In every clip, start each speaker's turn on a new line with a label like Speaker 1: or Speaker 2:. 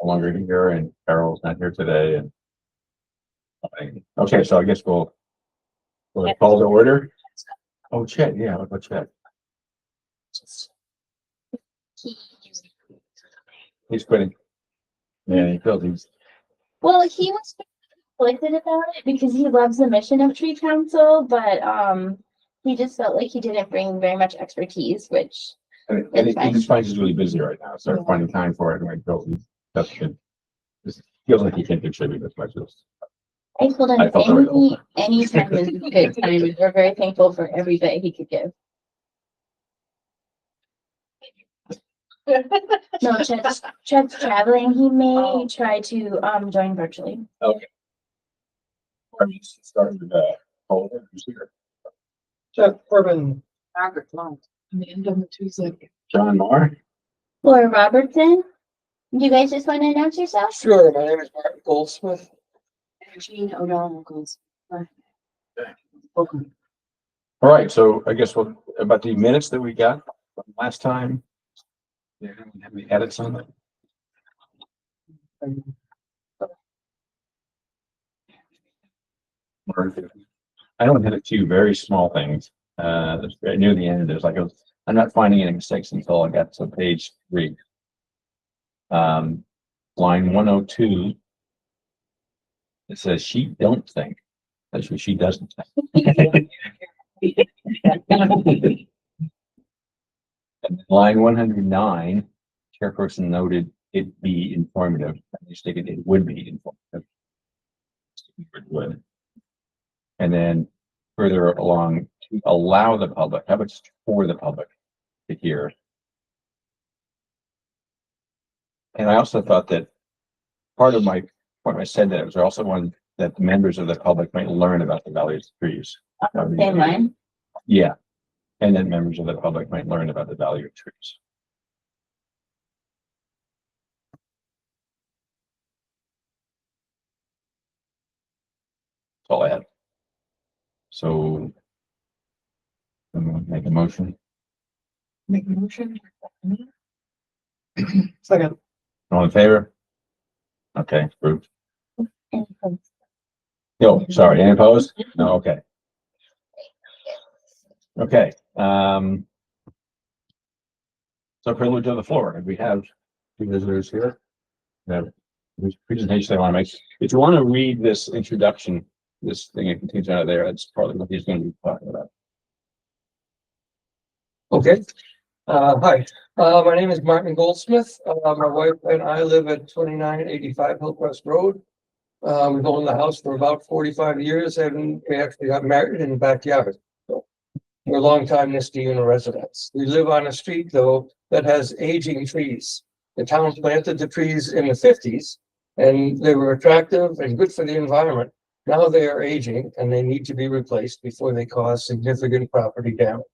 Speaker 1: no longer here, and Carol's not here today. And okay, so I guess we'll call to order. Oh, Chet, yeah, what about Chet? He's quitting. Yeah, he feels he's.
Speaker 2: Well, he was conflicted about it because he loves the mission of Tree Council, but he just felt like he didn't bring very much expertise, which
Speaker 1: And he just finds he's really busy right now. Started finding time for it, and I feel that's good. Just feels like he can contribute as much as.
Speaker 2: I told him any time is good time, and we're very thankful for every bit he could give. No, Chet's traveling. He may try to join virtually.
Speaker 1: Okay. Start with who's here?
Speaker 3: Jeff Corbin, Margaret Long, and the end of the Tuesday.
Speaker 1: John Marr.
Speaker 2: Laura Robertson. Do you guys just want to announce yourself?
Speaker 3: Sure, my name is Martin Goldsmith.
Speaker 2: Jean O'Donnell goes.
Speaker 3: Welcome.
Speaker 1: All right, so I guess about the minutes that we got from last time. Yeah, have any edits on that? I only had a few very small things. Near the end, there's I'm not finding any mistakes until I got to page 3. Line 102. It says she don't think. Actually, she doesn't think. And line 109, chairperson noted it be informative. I mistaken, it would be informative. It would. And then further along, to allow the public, how about just for the public to hear? And I also thought that part of my point I said that it was also one that the members of the public might learn about the values of trees.
Speaker 2: Same line.
Speaker 1: Yeah. And then members of the public might learn about the value of trees. That's all I had. So I'm gonna make a motion.
Speaker 3: Make a motion. Second.
Speaker 1: All in favor? Okay, approved. No, sorry, any opposed? No, okay. Okay, so privilege of the floor, and we have 2 visitors here. Whose presentation they want to make. If you want to read this introduction, this thing it continues out of there, that's probably what he's going to be talking about.
Speaker 3: Okay. Hi, my name is Martin Goldsmith. My wife and I live at 2985 Hillcrest Road. We've owned the house for about 45 years, and we actually got married in the backyard. So we're longtime Niskayuna residents. We live on a street, though, that has aging trees. The town planted the trees in the 50s, and they were attractive and good for the environment. Now they are aging, and they need to be replaced before they cause significant property damage.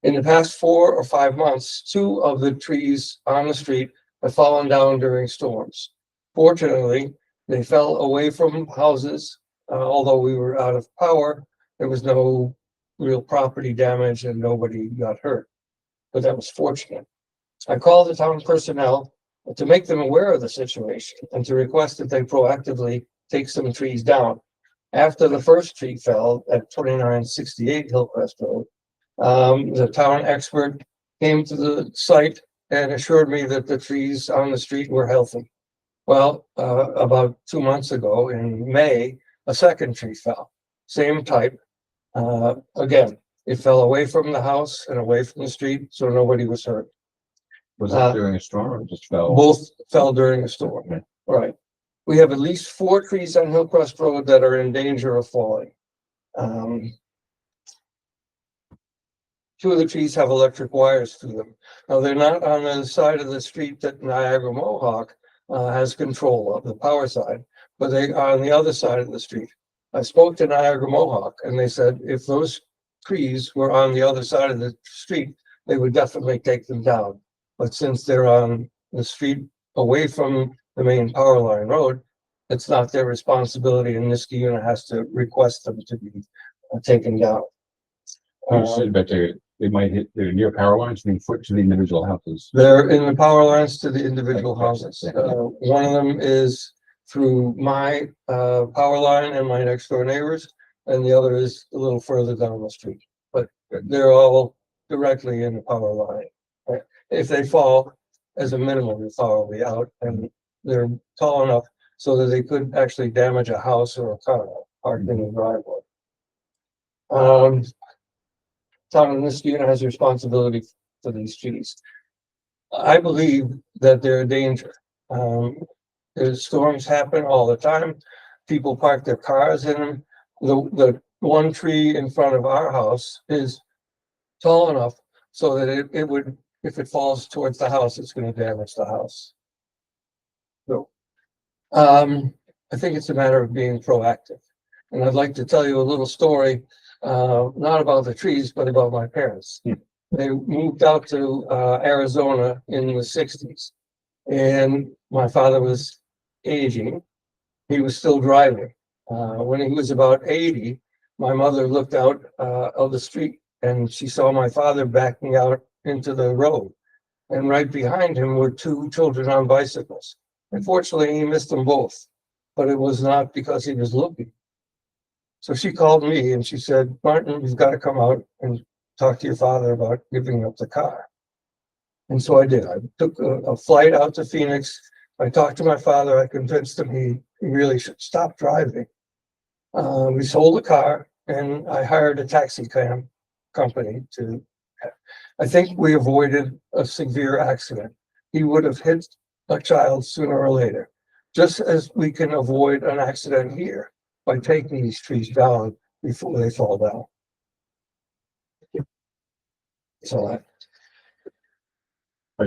Speaker 3: In the past 4 or 5 months, 2 of the trees on the street have fallen down during storms. Fortunately, they fell away from houses. Although we were out of power, there was no real property damage and nobody got hurt. But that was fortunate. I called the town personnel to make them aware of the situation and to request that they proactively take some trees down. After the first tree fell at 2968 Hillcrest Road, the town expert came to the site and assured me that the trees on the street were healthy. Well, about 2 months ago in May, a second tree fell, same type. Again, it fell away from the house and away from the street, so nobody was hurt.
Speaker 1: Was it during a storm or just fell?
Speaker 3: Both fell during a storm.
Speaker 1: Okay.
Speaker 3: Right. We have at least 4 trees on Hillcrest Road that are in danger of falling. 2 of the trees have electric wires through them. Now, they're not on the side of the street that Niagara Mohawk has control of, the power side, but they are on the other side of the street. I spoke to Niagara Mohawk and they said if those trees were on the other side of the street, they would definitely take them down. But since they're on the street away from the main power line road, it's not their responsibility, and Niskayuna has to request them to be taken down.
Speaker 1: You said, but
Speaker 4: they might hit, they're near power lines, being foot to the individual houses.
Speaker 3: They're in the power lines to the individual houses. One of them is through my power line and my next door neighbors, and the other is a little further down the street. But they're all directly in the power line. Right? If they fall, as a minimum, they're probably out, and they're tall enough so that they could actually damage a house or a car parked in the driveway. Town of Niskuna has responsibility for these trees. I believe that they're a danger. There's storms happen all the time. People park their cars in them. The one tree in front of our house is tall enough so that it would, if it falls towards the house, it's gonna damage the house. So, I think it's a matter of being proactive. And I'd like to tell you a little story, not about the trees, but about my parents. They moved out to Arizona in the 60s. And my father was aging. He was still driving. When he was about 80, my mother looked out of the street and she saw my father backing out into the road. And right behind him were two children on bicycles. Unfortunately, he missed them both, but it was not because he was looking. So she called me and she said, Martin, you've got to come out and talk to your father about giving up the car. And so I did. I took a flight out to Phoenix. I talked to my father. I convinced him he really should stop driving. We sold the car and I hired a taxi cam company to, I think we avoided a severe accident. He would have hit a child sooner or later, just as we can avoid an accident here by taking these trees down before they fall down. So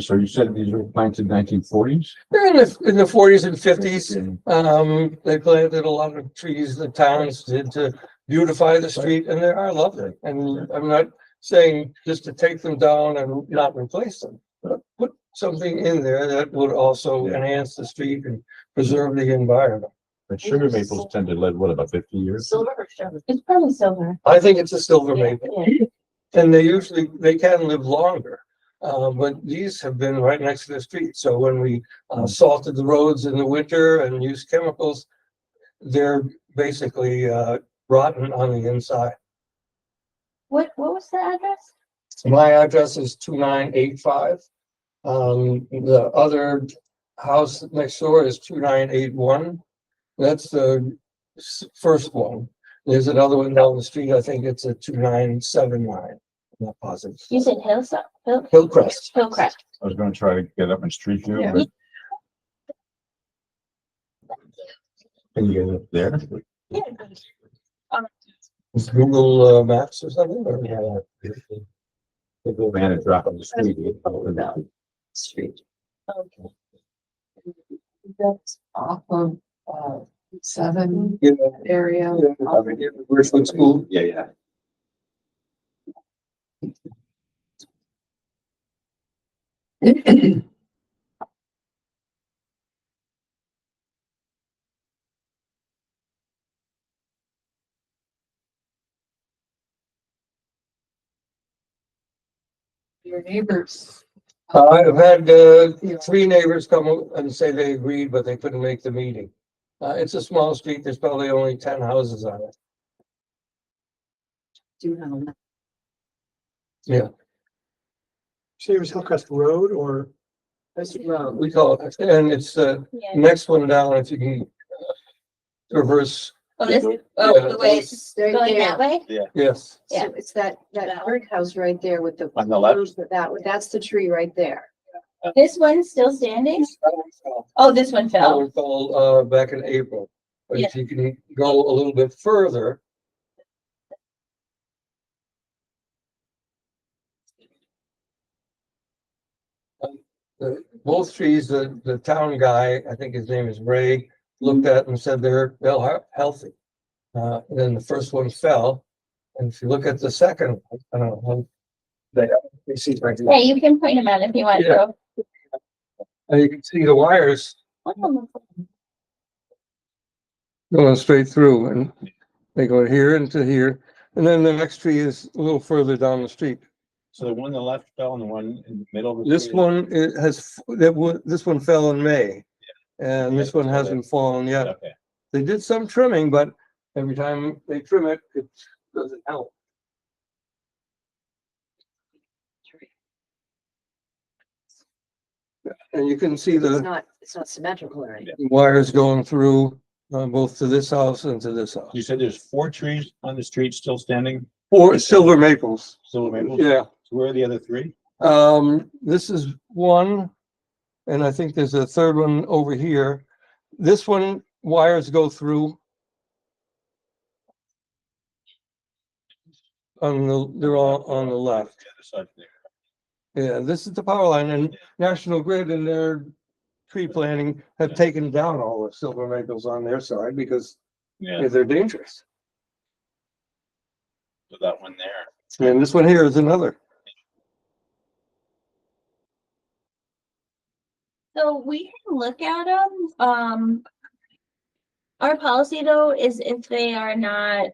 Speaker 4: So you said these were planted 1940s?
Speaker 3: they're in the 40s and 50s. They planted a lot of trees, the towns did, to beautify the street, and they are lovely. And I'm not saying just to take them down and not replace them, but put something in there that would also enhance the street and preserve the environment.
Speaker 4: But sugar maples tend to live, what, about 50 years?
Speaker 2: Silver or sugar? It's probably silver.
Speaker 3: I think it's a silver maple,
Speaker 2: Yeah.
Speaker 3: and they can live longer. But these have been right next to the street. So when we salted the roads in the winter and used chemicals, they're basically rotten on the inside.
Speaker 2: What was the address?
Speaker 3: My address is 2985. The other house next door is 2981. That's the first one. There's another one down the street. I think it's a 2979. I'm not positive.
Speaker 2: You said Hillside,
Speaker 3: Hillcrest.
Speaker 2: Hillcrest.
Speaker 4: I was gonna try to get up in Street View,
Speaker 3: Yeah.
Speaker 4: but. Can you get up there?
Speaker 3: Is Google Maps or something? Or-
Speaker 4: They go man and drop on the street.
Speaker 5: Street.
Speaker 2: Okay.
Speaker 5: That's off of, 7
Speaker 3: Yeah.
Speaker 5: area.
Speaker 3: Birchwood School.
Speaker 4: Yeah.
Speaker 5: Your neighbors.
Speaker 3: I've had 3 neighbors come and say they agreed, but they couldn't make the meeting. It's a small street. There's probably only 10 houses on it.
Speaker 5: Do have.
Speaker 3: Yeah,
Speaker 6: Say it was Hillcrest Road or?
Speaker 5: This road.
Speaker 3: we call it, and it's the
Speaker 2: Yeah.
Speaker 3: next one down if you can reverse.
Speaker 2: Oh, this,
Speaker 3: Yeah.
Speaker 2: oh, the way it's
Speaker 5: It's right
Speaker 2: going
Speaker 5: there.
Speaker 2: that way?
Speaker 3: Yes.
Speaker 2: Yeah.
Speaker 5: So it's that brick house right there with the.
Speaker 4: On the left?
Speaker 5: That's the tree right there.
Speaker 2: This one's still standing? Oh, this one
Speaker 3: That
Speaker 2: fell.
Speaker 3: one fell back in April. But if you can go a little bit further. Both trees, the town guy, I think his name is Ray, looked at and said they're healthy. Then the first one fell, and if you look at the second, one, I don't know. They see right here.
Speaker 2: Hey, you can point them out if you want
Speaker 3: Yeah.
Speaker 2: to.
Speaker 3: And you can see the wires
Speaker 2: Oh,
Speaker 3: going straight through, and they go here into here, and then the next tree is a little further down the street.
Speaker 1: So the one on the left fell and the one in the middle. of the
Speaker 3: This
Speaker 1: tree-
Speaker 3: one, it has, this one fell in May. And this one hasn't fallen yet.
Speaker 1: Okay.
Speaker 3: They did some trimming, but every time they trim it, it doesn't help. And you can see the
Speaker 5: It's not symmetrical or anything.
Speaker 3: wires going through, both to this house and to this house.
Speaker 1: You said there's 4 trees on the street still standing,
Speaker 3: Or silver maples,
Speaker 1: silver maples?
Speaker 3: yeah.
Speaker 1: So where are the other 3?
Speaker 3: This is one, and I think there's a third one over here. This one, wires go through. They're all on the left.
Speaker 1: The other side there.
Speaker 3: Yeah, this is the power line, and National Grid and their tree planting have taken down all the silver maples on their side because
Speaker 1: Yeah,
Speaker 3: they're dangerous.
Speaker 1: so that one there.
Speaker 3: And this one here is another.
Speaker 2: So we can look at them. Our policy though is if they are not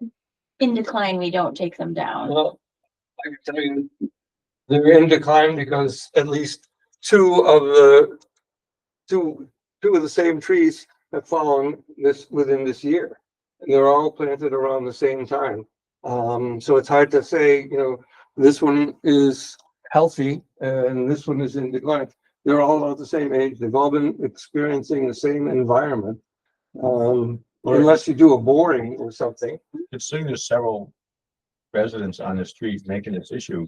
Speaker 2: in decline, we don't take them down.
Speaker 3: Well, I can tell you, they're in decline because at least two of the same trees have fallen within this year. And they're all planted around the same time. So it's hard to say, this one is healthy and this one is in decline. They're all about the same age. They've all been experiencing the same environment. Unless you do a boring or something.
Speaker 1: Considering there's several residents on the street making this issue,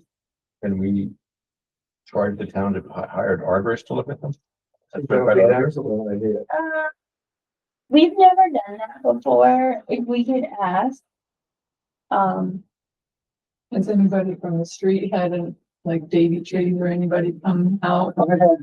Speaker 1: can we charge the town to hire an arborist to look at them? That's
Speaker 3: That
Speaker 1: been
Speaker 3: would
Speaker 1: quite
Speaker 3: be
Speaker 1: a-
Speaker 3: an excellent idea.
Speaker 2: We've never done that before. If we could ask.
Speaker 7: Has anybody from the street had a, like Davy Tree or anybody come out?
Speaker 3: I had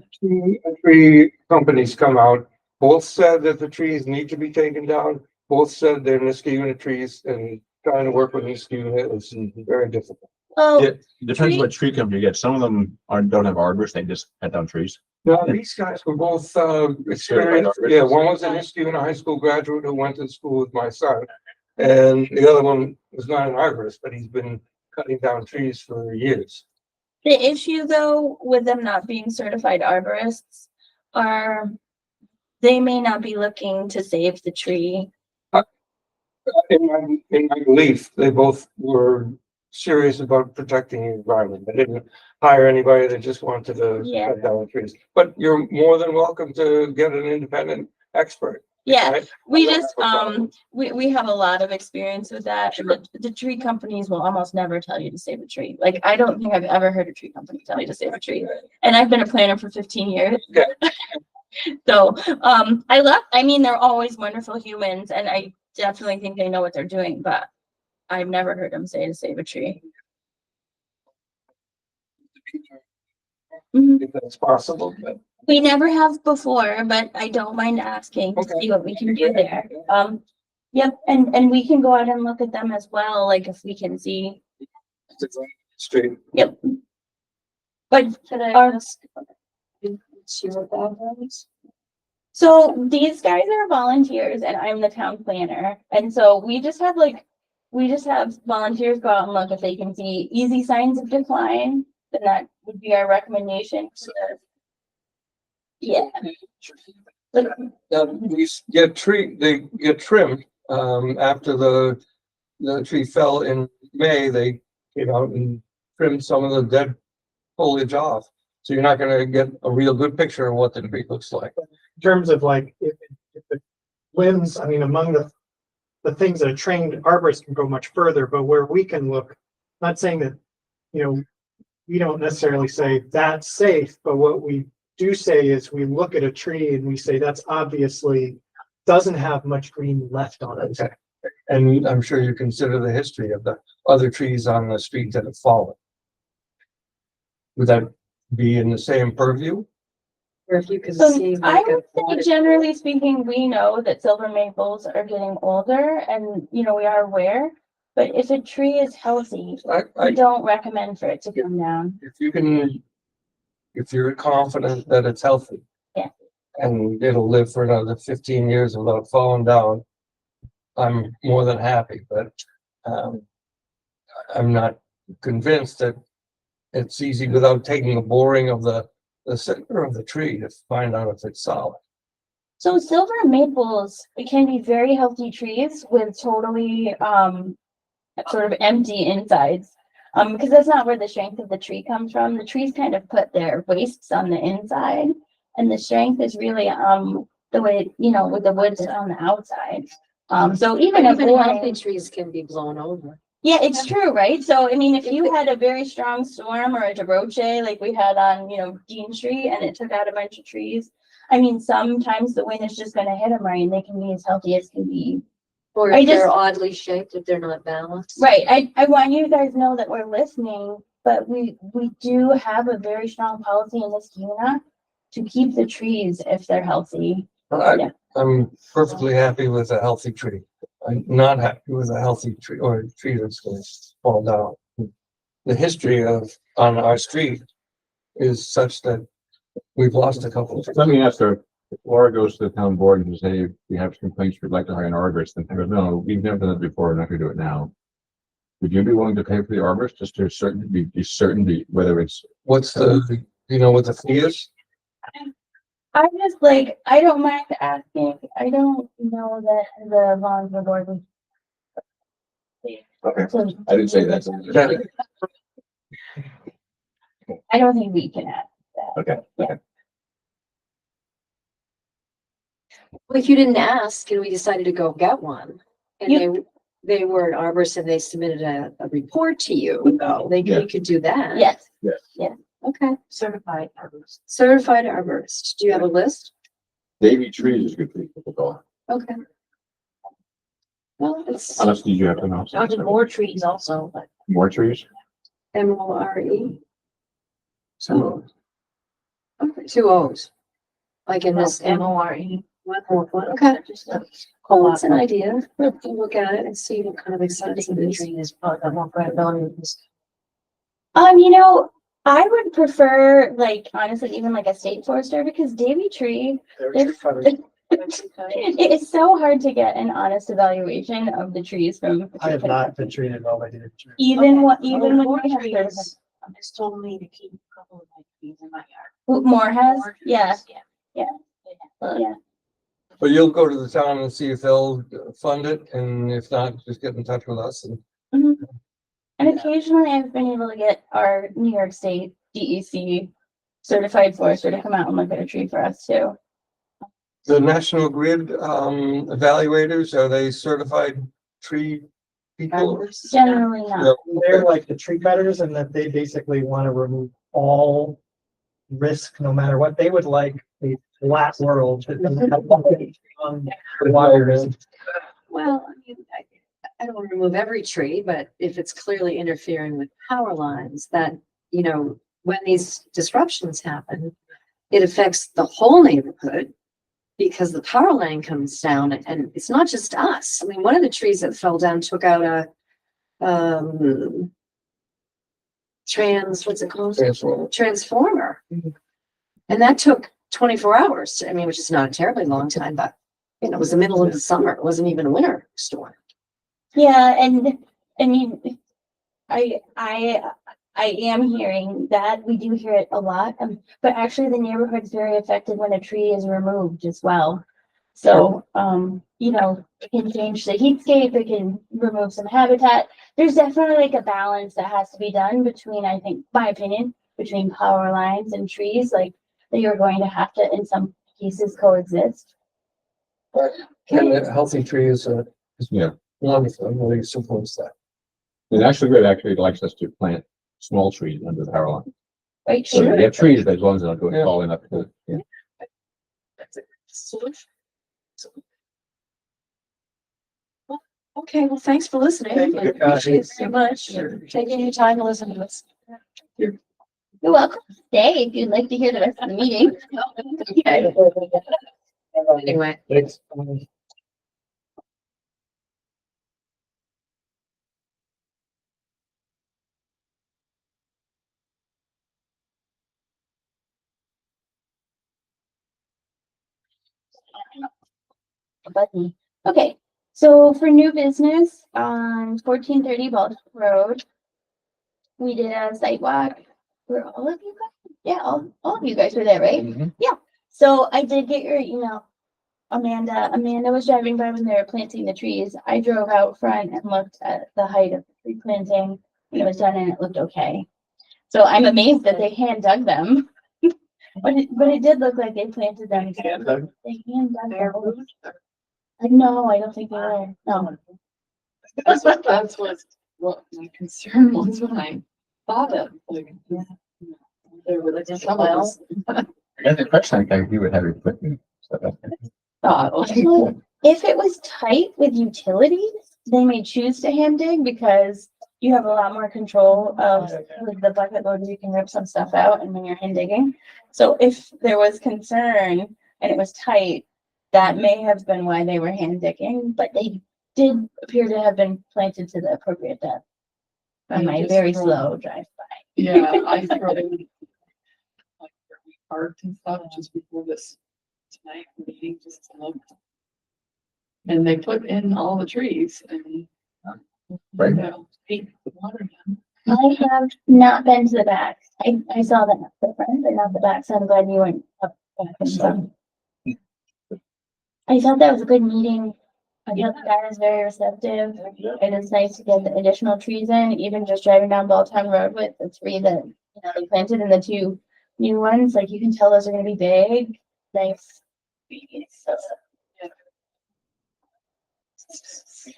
Speaker 3: three companies come out. Both said that the trees need to be taken down. Both said they're Niskayuna trees and trying to work with Niskayuna is very difficult.
Speaker 2: Well,
Speaker 1: Yeah, depends what tree company you get. Some of them don't have arborists, they just cut down trees.
Speaker 3: Now, these guys were both experienced. Yeah, one was a Niskayuna high school graduate who went to school with my son. And the other one was not an arborist, but he's been cutting down trees for years.
Speaker 2: the issue though, with them not being certified arborists are they may not be looking to save the tree.
Speaker 3: In my belief, they both were serious about protecting the environment. They didn't hire anybody that just wanted to
Speaker 2: Yeah.
Speaker 3: cut down trees. But you're more than welcome to get an independent expert.
Speaker 2: Yeah,
Speaker 3: right?
Speaker 2: we
Speaker 3: I don't
Speaker 2: just,
Speaker 3: have a problem.
Speaker 2: we have a lot of experience with that. And the tree companies will almost never tell you to save a tree. Like, I don't think I've ever heard a tree company tell you to save a tree. And I've been a planner for 15 years.
Speaker 3: Okay.
Speaker 2: So, I mean, they're always wonderful humans and I definitely think they know what they're doing, but I've never heard them say to save a tree. Mhm.
Speaker 3: If that's possible, but
Speaker 2: We never have before, but I don't mind asking to
Speaker 3: Okay.
Speaker 2: see what we can do there. Yep, and we can go out and look at them as well, like if we can see.
Speaker 3: it's a straight.
Speaker 2: Yep. But
Speaker 5: Could I
Speaker 2: Our-
Speaker 5: ask? See what that was?
Speaker 2: so these guys are volunteers and I'm the town planner. And so we just have volunteers go out and look if they can see easy signs of decline. Then that would be our recommendation. Yeah. But
Speaker 3: These they get trimmed, after the tree fell in May, they came out and trimmed some of the dead foliage off. So you're not gonna get a real good picture of what the tree looks like.
Speaker 6: In terms of like, if the limbs, I mean, among the things that a trained arborist can go much further, but where we can look, not saying that, we don't necessarily say that's safe, but what we do say is we look at a tree and we say that's obviously doesn't have much green left on it.
Speaker 3: Okay. And I'm sure you consider the history of the other trees on the street that have fallen. Would that be in the same purview?
Speaker 5: Or if you could
Speaker 2: So
Speaker 5: see
Speaker 2: I
Speaker 5: like
Speaker 2: would
Speaker 5: a.
Speaker 2: say generally speaking, we know that silver maples are getting older and, we are aware. But if a tree is healthy, we don't recommend for it to come down.
Speaker 3: If you're confident that it's healthy.
Speaker 2: Yeah.
Speaker 3: And it'll live for another 15 years without falling down, I'm more than happy, but, I'm not convinced that it's easy without taking a boring of the center of the tree to find out if it's solid.
Speaker 2: So silver maples, it can be very healthy trees with totally sort of empty insides. Because that's not where the strength of the tree comes from. The trees kind of put their wastes on the inside, and the strength is really the way, you know, with the woods on the outside. So even a
Speaker 5: Even
Speaker 2: boring,
Speaker 5: healthy trees can be blown over.
Speaker 2: yeah, it's true, right? So I mean, if you had a very strong storm or a deroche like we had on, you know, Dean Street, and it took out a bunch of trees, I mean, sometimes the wind is just going to hit them right, and they can be as healthy as can be.
Speaker 5: Or
Speaker 2: I
Speaker 5: if they're
Speaker 2: just-
Speaker 5: oddly shaped, if they're not balanced.
Speaker 2: Right. I want you guys to know that we're listening, but we do have a very strong policy in this unit to keep the trees if they're healthy. Yeah.
Speaker 3: I'm perfectly happy with a healthy tree. I'm not happy with a healthy tree or a tree that's gonna fall down. The history on our street is such that we've lost a couple of.
Speaker 4: Let me ask her, if Laura goes to the town board and says, hey, we have complaints, we'd like to hire an arborist, and they go, no, we've never done it before, we're not gonna do it now. Would you be willing to pay for the arborist just to be certain whether it's,
Speaker 3: What's the, you know what the fee is?
Speaker 2: I just like, I don't mind asking. I don't know that the volunteer board would.
Speaker 4: okay,
Speaker 2: So
Speaker 4: I didn't say that.
Speaker 2: I don't think we can ask that.
Speaker 4: Okay,
Speaker 5: Well, if you didn't ask and we decided to go get one, and
Speaker 2: You-
Speaker 5: they were an arborist and they submitted a report to you, though, they
Speaker 4: Yeah.
Speaker 5: you could do that.
Speaker 2: Yes.
Speaker 5: Okay,
Speaker 7: Certified arborist.
Speaker 5: certified arborist. Do you have a list?
Speaker 4: Davy Trees is good for people to call.
Speaker 5: Okay. Well, it's
Speaker 4: Honestly, you have to know.
Speaker 7: More trees also, but.
Speaker 4: More trees?
Speaker 5: MORE.
Speaker 4: So,
Speaker 5: Okay, 2 O's. Like in this.
Speaker 7: MORE.
Speaker 5: Okay. Well, that's an idea. We'll look at it and see what kind of exciting it is.
Speaker 7: Is probably more credibility.
Speaker 2: You know, I would prefer, like, honestly, even like a state forester, because Davy tree, it is so hard to get an honest evaluation of the trees from.
Speaker 6: I have not been treated well by the tree.
Speaker 2: Even what, even when
Speaker 7: More
Speaker 2: we have
Speaker 7: trees. Just told me to keep a couple of my trees in my yard.
Speaker 2: certified- More has,
Speaker 7: More trees,
Speaker 2: yeah,
Speaker 7: Yeah.
Speaker 2: yeah.
Speaker 3: But you'll go to the town and see if they'll fund it, and if not, just get in touch with us and.
Speaker 2: And occasionally I've been able to get our New York State DEC certified forester to come out and look at a tree for us too.
Speaker 3: The National Grid evaluators, are they certified tree people?
Speaker 2: Generally not.
Speaker 6: They're like the tree cutters, and that they basically want to remove all risk, no matter what. They would like a flat world. Wires.
Speaker 5: Well, I mean, I don't want to remove every tree, but if it's clearly interfering with power lines, that, you know, when these disruptions happen, it affects the whole neighborhood because the power line comes down, and it's not just us. I mean, one of the trees that fell down took out a what's it called? Transformer. And that took 24 hours. I mean, which is not a terribly long time, but you know, it was the middle of the summer. It wasn't even a winter storm.
Speaker 2: Yeah, and I mean, I am hearing that. We do hear it a lot, but actually the neighborhood's very affected when a tree is removed as well. So, you know, it can change the heatscape, it can remove some habitat. There's definitely like a balance that has to be done between, I think, my opinion, between power lines and trees, like that you're going to have to, in some cases, coexist.
Speaker 3: And a healthy tree is
Speaker 4: yeah,
Speaker 3: wonderful. I'm really supports that.
Speaker 4: the National Grid actually likes us to plant small trees under the power line.
Speaker 2: Right?
Speaker 4: So
Speaker 2: Sure.
Speaker 4: they have trees, but as long as they're not going
Speaker 3: Yeah.
Speaker 4: falling up. To- yeah.
Speaker 5: Okay, well, thanks for listening.
Speaker 6: Thank you,
Speaker 5: I appreciate it so much. Taking your time to listen to us.
Speaker 2: You're welcome to stay if you'd like to hear the rest of the meeting.
Speaker 5: Okay. Anyway,
Speaker 6: Thanks.
Speaker 2: Button. Okay, so for new business on 1430 Baltimore Road, we did a site walk were all of you guys? Yeah, all of you guys were there, right?
Speaker 1: Mhm.
Speaker 2: So I did get your email. Amanda was driving by when they were planting the trees. I drove out front and looked at the height of the tree planting when it was done and it looked okay. So I'm amazed that they hand dug them. But it did look like they planted them.
Speaker 1: Hand dug?
Speaker 2: They hand dug them. No, I don't think they were. No.
Speaker 7: That's what my concern was when I thought of, like, yeah. There were like shovels.
Speaker 4: I got the impression like he would have equipment.
Speaker 7: Thought, like,
Speaker 2: So if it was tight with utilities, they may choose to hand dig because you have a lot more control of with the bucket loader. You can rip some stuff out and when you're hand digging. So if there was concern and it was tight, that may have been why they were hand digging, but they did appear to have been planted to the appropriate depth. On
Speaker 7: I
Speaker 2: my
Speaker 7: just
Speaker 2: very
Speaker 7: throw-
Speaker 2: slow drive by.
Speaker 7: yeah, I throw in like where we parked and stuff just before this tonight meeting, just to look. And they put in all the trees and.
Speaker 4: Right.
Speaker 7: Paint the water down.
Speaker 2: I have not been to the back. I saw that at the front, but not the back, so I'm glad you went up. Back and saw. I thought that was a good meeting. I thought the guy was very receptive. It is nice to get the additional trees in, even just driving down Balltown Road with the three that, they planted and the two new ones, like you can tell those are gonna be big, nice. So- It's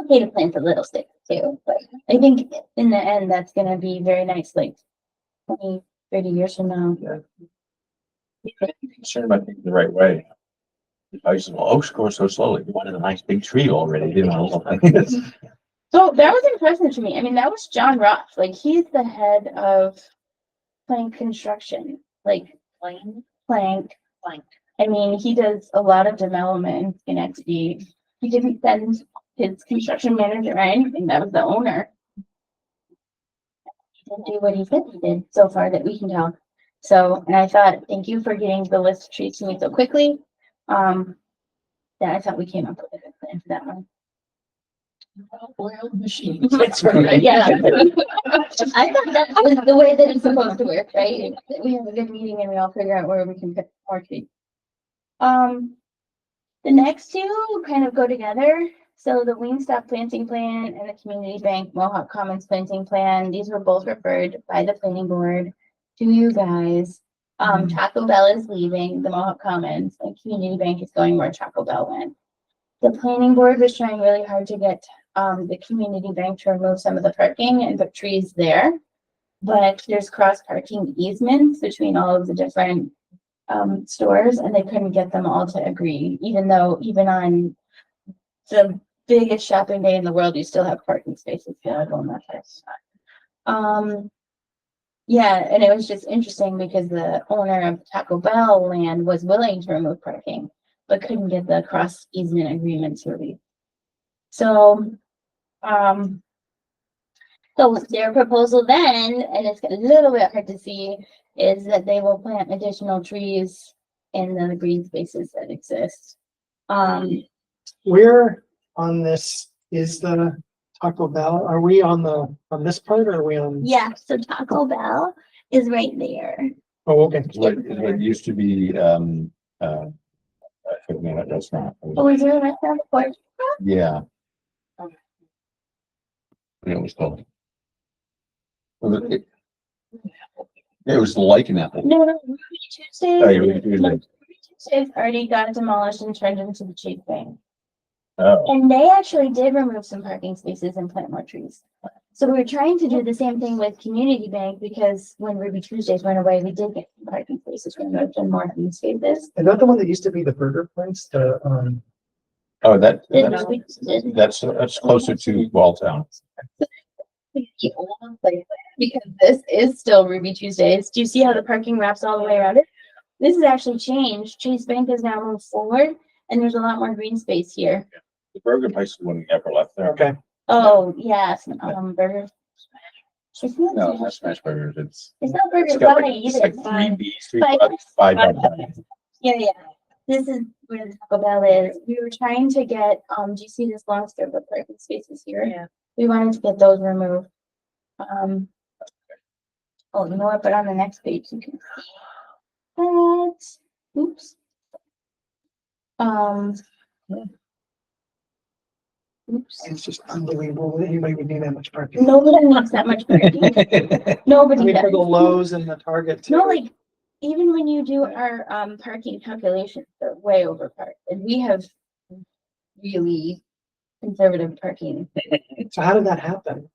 Speaker 2: okay to plant the little sticks too, but I think in the end, that's gonna be very nice, like 20, 30 years from now.
Speaker 1: Concerned about things the right way. I said, well, oaks grow so slowly. You wanted a nice big tree already, didn't want a little thing.
Speaker 2: So that was impressive to me. I mean, that was John Roth, like he's the head of plank construction, like plank. I mean, he does a lot of development in XD. He didn't send his construction manager or anything, that was the owner. He didn't do what he said he did so far that we can tell. So, and I thought, thank you for getting the list of trees to me so quickly. Yeah, I thought we came up with a good plan for that one.
Speaker 7: Oil machines.
Speaker 2: Yeah. I thought that was the way that it's supposed to work, right? That we have a good meeting and we all figure out where we can put more trees. The next two kind of go together. So the Wingstop planting plan and the Community Bank Mohawk Commons planting plan, these were both referred by the planning board to you guys. Taco Bell is leaving the Mohawk Commons and Community Bank is going where Taco Bell went. The planning board was trying really hard to get the Community Bank to remove some of the parking and put trees there. But there's cross parking easements between all of the different stores and they couldn't get them all to agree, even though even on the biggest shopping day in the world, you still have parking spaces available on that side. Yeah, and it was just interesting because the owner of Taco Bell land was willing to remove parking, but couldn't get the cross easement agreement to release. So, so their proposal then, and it's a little bit hard to see, is that they will plant additional trees in the green spaces that exist.
Speaker 6: Where on this is the Taco Bell? Are we on this part or are we on?
Speaker 2: Yeah, so Taco Bell is right there.
Speaker 6: Oh, okay.
Speaker 1: What used to be, I forget that restaurant.
Speaker 2: Oh, is there a restaurant before?
Speaker 1: Yeah. It was called. It was like an apple.
Speaker 2: No, Ruby Tuesdays.
Speaker 1: Oh, Ruby Tuesdays.
Speaker 2: Ruby Tuesdays already got demolished and turned into the Cheap Bank.
Speaker 1: Oh,
Speaker 2: And they actually did remove some parking spaces and plant more trees. So we were trying to do the same thing with Community Bank because when Ruby Tuesdays went away, we did get some parking spaces removed and more green spaces.
Speaker 6: Is that the one that used to be the burger place?
Speaker 1: oh, that's
Speaker 2: Did-
Speaker 1: closer to Walltown.
Speaker 2: Because this is still Ruby Tuesdays. Do you see how the parking wraps all the way around it? This has actually changed. Chase Bank has now moved forward and there's a lot more green space here.
Speaker 1: The burger place is one we ever left there.
Speaker 6: Okay.
Speaker 2: Oh, yes, burger. It's
Speaker 1: No,
Speaker 2: not,
Speaker 1: not smash burgers. It's
Speaker 2: burger
Speaker 1: got
Speaker 2: pie
Speaker 1: it's
Speaker 2: either.
Speaker 1: like 3 B's, 3
Speaker 2: Five-
Speaker 1: bucks, 5
Speaker 2: five
Speaker 1: bucks.
Speaker 2: Yeah. This is where the Taco Bell is. We were trying to get, do you see this long strip of parking spaces here?
Speaker 5: Yeah.
Speaker 2: We wanted to get those removed. Oh, you know what, but on the next page, you can see that, oops. Oops,
Speaker 6: It's just unbelievable that anybody would need that much parking.
Speaker 2: nobody wants that much parking,
Speaker 6: I
Speaker 2: nobody
Speaker 6: mean, for the
Speaker 2: does.
Speaker 6: Lowe's and the Target too.
Speaker 2: No, like, even when you do our, parking calculations, they're way over parked, and we have really conservative parking.
Speaker 6: So how did that happen?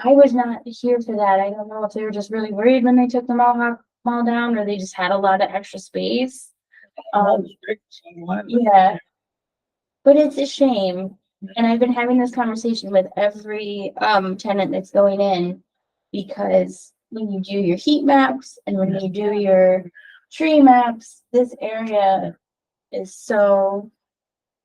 Speaker 2: I was not here for that. I don't know if they were just really worried when they took them all down, or they just had a lot of extra space. Yeah. But it's a shame, and I've been having this conversation with every, tenant that's going in, because when you do your heat maps and when you do your tree maps, this area is so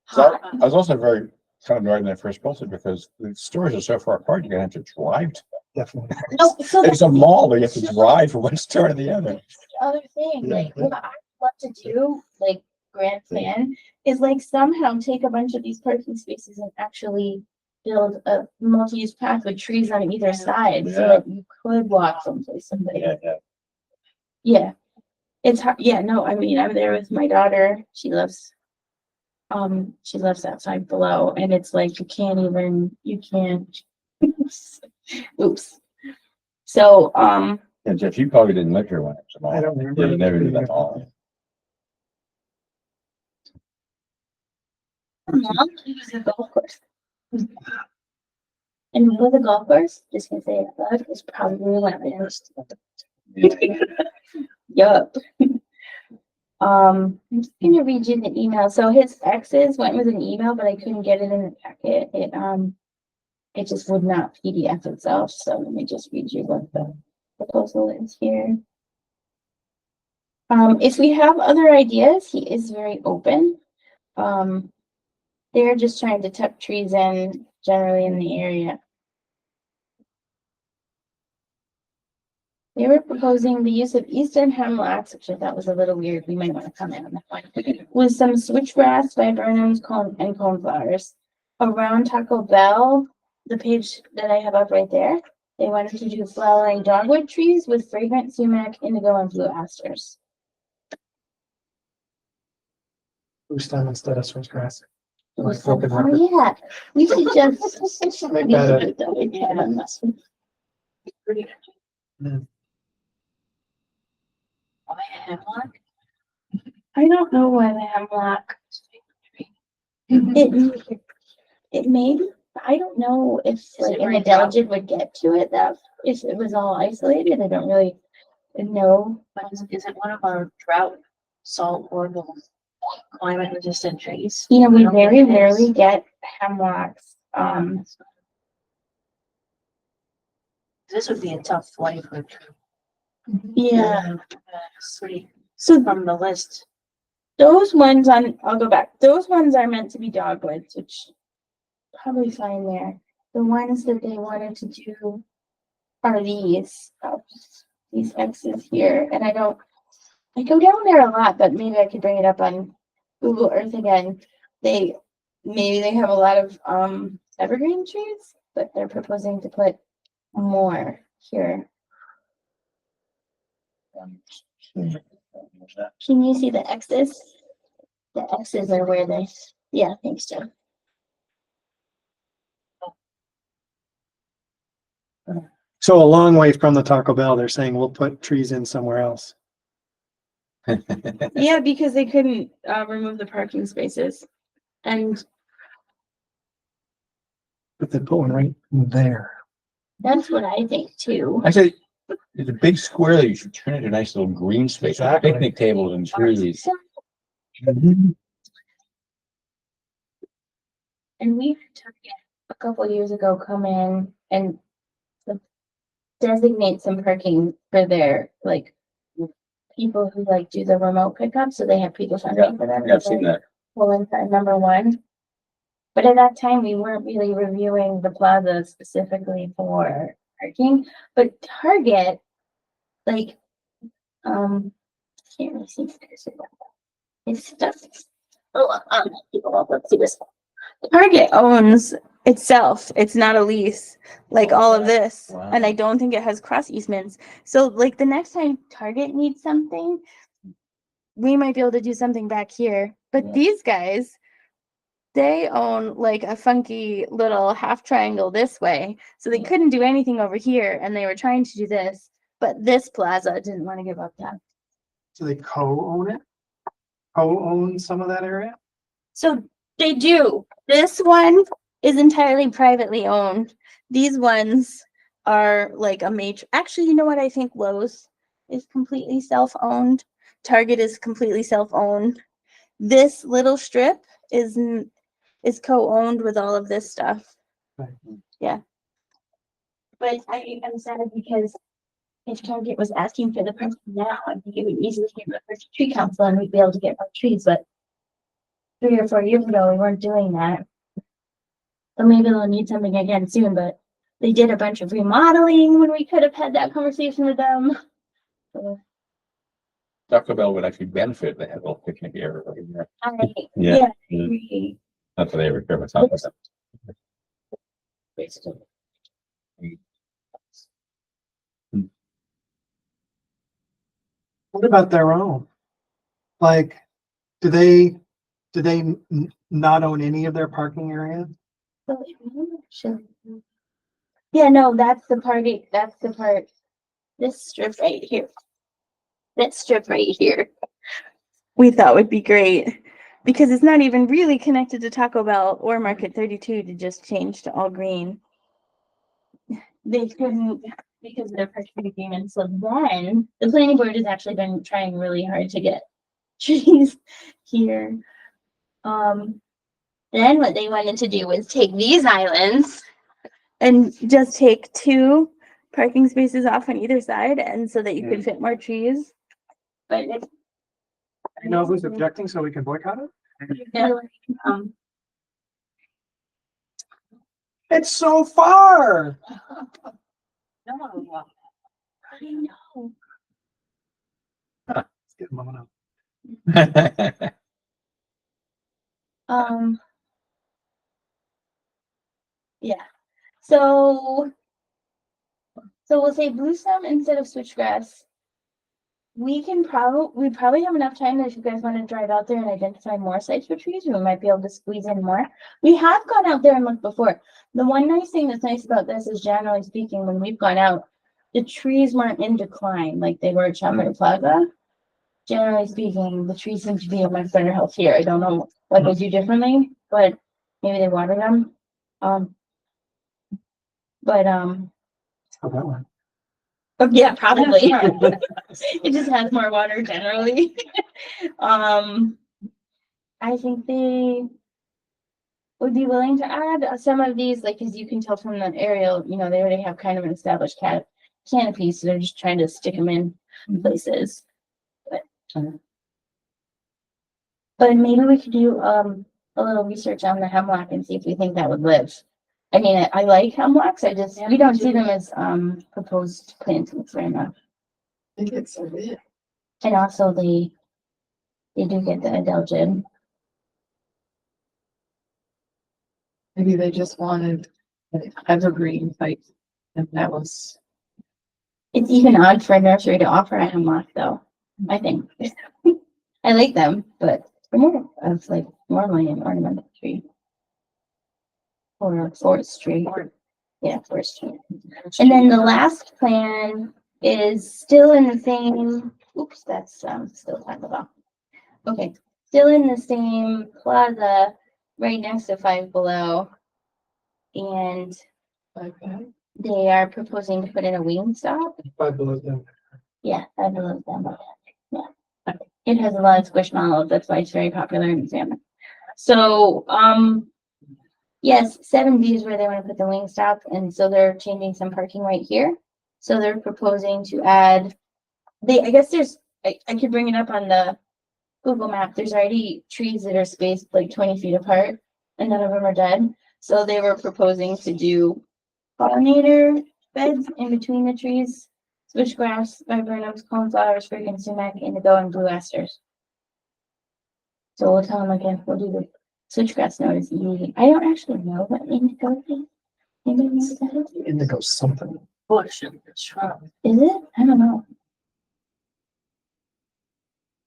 Speaker 4: So
Speaker 2: hot.
Speaker 4: I was also very kind of annoyed when I first built it because the stores are so far apart, you're gonna have to drive.
Speaker 6: Definitely.
Speaker 2: No, so
Speaker 4: It's a mall, but you have to drive from one store to the other.
Speaker 2: the other thing,
Speaker 6: Yeah,
Speaker 2: like,
Speaker 6: yeah.
Speaker 2: what I love to do, like, grand plan, is like somehow take a bunch of these parking spaces and actually build a multi-use path with trees on either side, so that you could walk someplace someday. Yeah. It's hard, yeah, no, I mean, I'm there with my daughter, she lives that side below, and it's like, you can't, oops. So,
Speaker 4: And Jeff, you probably didn't live here when it was a mall.
Speaker 6: I don't remember.
Speaker 4: Yeah, you never knew that mall.
Speaker 2: mom, he was a golf course. And with the golf course, just gonna say it out loud, is probably lemons. Yup. I'm just gonna read you the email. So his exes went with an email, but I couldn't get it in the packet. It just would not PDF itself. So let me just read you what the proposal is here. If we have other ideas, he is very open. They're just trying to tuck trees in generally in the area. They were proposing the use of eastern hemlocks, which I thought was a little weird. We might want to comment on that one. With some switchgrass, viburnums, and coneflowers. Around Taco Bell, the page that I have up right there, they wanted to do flowering dogwood trees with fragrant sumac, indigo, and blue asters.
Speaker 6: Who's done instead of switchgrass?
Speaker 2: We
Speaker 6: Like
Speaker 2: said,
Speaker 6: broken
Speaker 2: oh
Speaker 6: record.
Speaker 2: yeah, we should just.
Speaker 6: Make that
Speaker 2: I don't know why the hemlock. It may be, I don't know if like an intelligent would get to it, that if it was all isolated, I don't really know.
Speaker 5: But is it one of our drought, salt, horrible, climate resistant trees?
Speaker 2: You know, we
Speaker 5: I don't think
Speaker 2: very
Speaker 5: it is.
Speaker 2: rarely get hemlocks,
Speaker 5: This would be a tough flight for a tree.
Speaker 2: yeah,
Speaker 5: Pretty
Speaker 2: so
Speaker 5: from the list.
Speaker 2: those ones I'll go back, those ones are meant to be dogwoods, which probably fine there. The ones that they wanted to do are these X's here, and I go down there a lot, but maybe I could bring it up on Google Earth again. Maybe they have a lot of evergreen trees, but they're proposing to put more here. Can you see the X's? The X's are where they, yeah, thanks, Joe.
Speaker 6: So a long way from the Taco Bell, they're saying we'll put trees in somewhere else.
Speaker 2: Yeah, because they couldn't remove the parking spaces. And
Speaker 6: But they put one right there.
Speaker 2: that's what I think too.
Speaker 4: I say, it's a big square that you should turn into a nice little green space, with
Speaker 6: Exactly.
Speaker 4: picnic tables and trees.
Speaker 2: So, and we took it a couple years ago, come in and designate some parking for their, like, people who like do the remote pickup, so they have people funding for them.
Speaker 4: Yeah, I've seen that.
Speaker 2: Well, in number one. But at that time, we weren't really reviewing the plaza specifically for parking, but Target, like, can't really see this. It's stuff. Oh, people, let's see this. Target owns itself. It's not a lease, like all of this.
Speaker 1: Wow.
Speaker 2: And I don't think it has cross easements. So like the next time Target needs something, we might be able to do something back here. But
Speaker 1: Yeah.
Speaker 2: these guys, they own like a funky little half triangle this way. So they couldn't do anything over here and they were trying to do this, but this plaza didn't want to give up that.
Speaker 6: So they co-own it? Co-own some of that area?
Speaker 2: So they do. This one is entirely privately owned. These ones are like a major, actually, you know what? I think Lowe's is completely self-owned. Target is completely self-owned. This little strip is co-owned with all of this stuff.
Speaker 6: Right.
Speaker 2: Yeah. But I'm sad because if Target was asking for the person now, I think it would easily get rid of tree council and we'd be able to get more trees, but 3 or 4 years ago, we weren't doing that. So maybe they'll need something again soon, but they did a bunch of remodeling when we could have had that conversation with them. So
Speaker 1: Taco Bell would actually benefit. They have a little picnic area over there.
Speaker 2: yeah, I
Speaker 1: Yeah.
Speaker 2: agree.
Speaker 1: That's what they were care about Taco Bell. Basically.
Speaker 6: What about their own? Like, do they not own any of their parking area?
Speaker 2: Yeah, no, that's the party. That's the part. This strip right here. That strip right here. We thought would be great because it's not even really connected to Taco Bell or Market 32 to just change to all green. They couldn't because of their parking agreement. So then the planning board has actually been trying really hard to get trees here. Then what they wanted to do was take these islands and just take 2 parking spaces off on either side, and so that you could fit more trees. But it's
Speaker 6: You know who's objecting so we can boycott it?
Speaker 2: yeah,
Speaker 6: It's so far.
Speaker 2: no, I know.
Speaker 6: Let's get a moment out.
Speaker 2: Yeah. So we'll say blue stem instead of switchgrass. We probably have enough time that if you guys want to drive out there and identify more sites for trees, we might be able to squeeze in more. We have gone out there and looked before. The one nice thing that's nice about this is generally speaking, when we've gone out, the trees weren't in decline like they were at Chambray Plaza. Generally speaking, the trees seem to be a much better health here. I don't know what they do differently, but maybe they water them.
Speaker 6: Oh, that one.
Speaker 2: Yeah, probably. It just has more water generally. I think they would be willing to add some of these, like, as you can tell from the aerial, you know, they already have kind of an established canopy, so they're just trying to stick them in places. But maybe we could do a little research on the hemlock and see if we think that would live. I mean, I like hemlocks. We don't see them as proposed plantings very much.
Speaker 7: I think it's so big.
Speaker 2: And also they do get the adelgid.
Speaker 7: Maybe they just wanted an evergreen type, and that was.
Speaker 2: It's even odd for a nursery to offer a hemlock though, I think. I like them, but they're more of like normally an ornamental tree. Or a forestry. Yeah, forestry. And then the last plan is still in the same, oops, that's still Taco Bell. Okay, still in the same plaza, right next to Five Below. And
Speaker 7: Okay.
Speaker 2: they are proposing to put in a wing stop.
Speaker 6: Five below them.
Speaker 2: Yeah, I love them. Yeah. It has a lot of squishmallows, that's why it's very popular in Salmon. So, yes, 7B is where they want to put the wing stop, and so they're changing some parking right here. So they're proposing to add, I guess I could bring it up on the Google map. There's already trees that are spaced like 20 feet apart, and none of them are dead. So they were proposing to do pollinator beds in between the trees, switchgrass, viburnums, coneflowers, freaking sumac, indigo, and blue asters. So we'll tell them again, we'll do the switchgrass notice easy. I don't actually know what indigo is. Anybody know what that is?
Speaker 6: Indigo something.
Speaker 5: Bush and shrub.
Speaker 2: Is it? I don't know.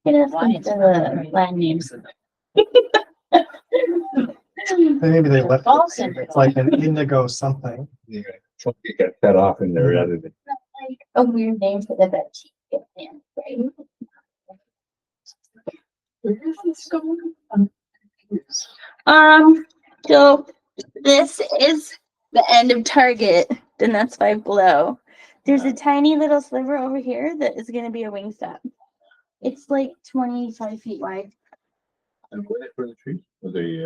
Speaker 2: It has
Speaker 5: Why
Speaker 2: some
Speaker 5: it's
Speaker 2: of
Speaker 5: not
Speaker 2: the
Speaker 5: right.
Speaker 2: Latin names.
Speaker 6: Maybe they left
Speaker 5: False
Speaker 6: it. It's like an indigo something.
Speaker 4: You got cut off in there rather than.
Speaker 2: Like a weird name for the bacteria plant, right?
Speaker 7: Where is this going? I'm confused.
Speaker 2: So this is the end of Target, then that's Five Below. There's a tiny little sliver over here that is gonna be a Wingstop. It's like 25 feet wide.
Speaker 4: And where they put the trees? Were they,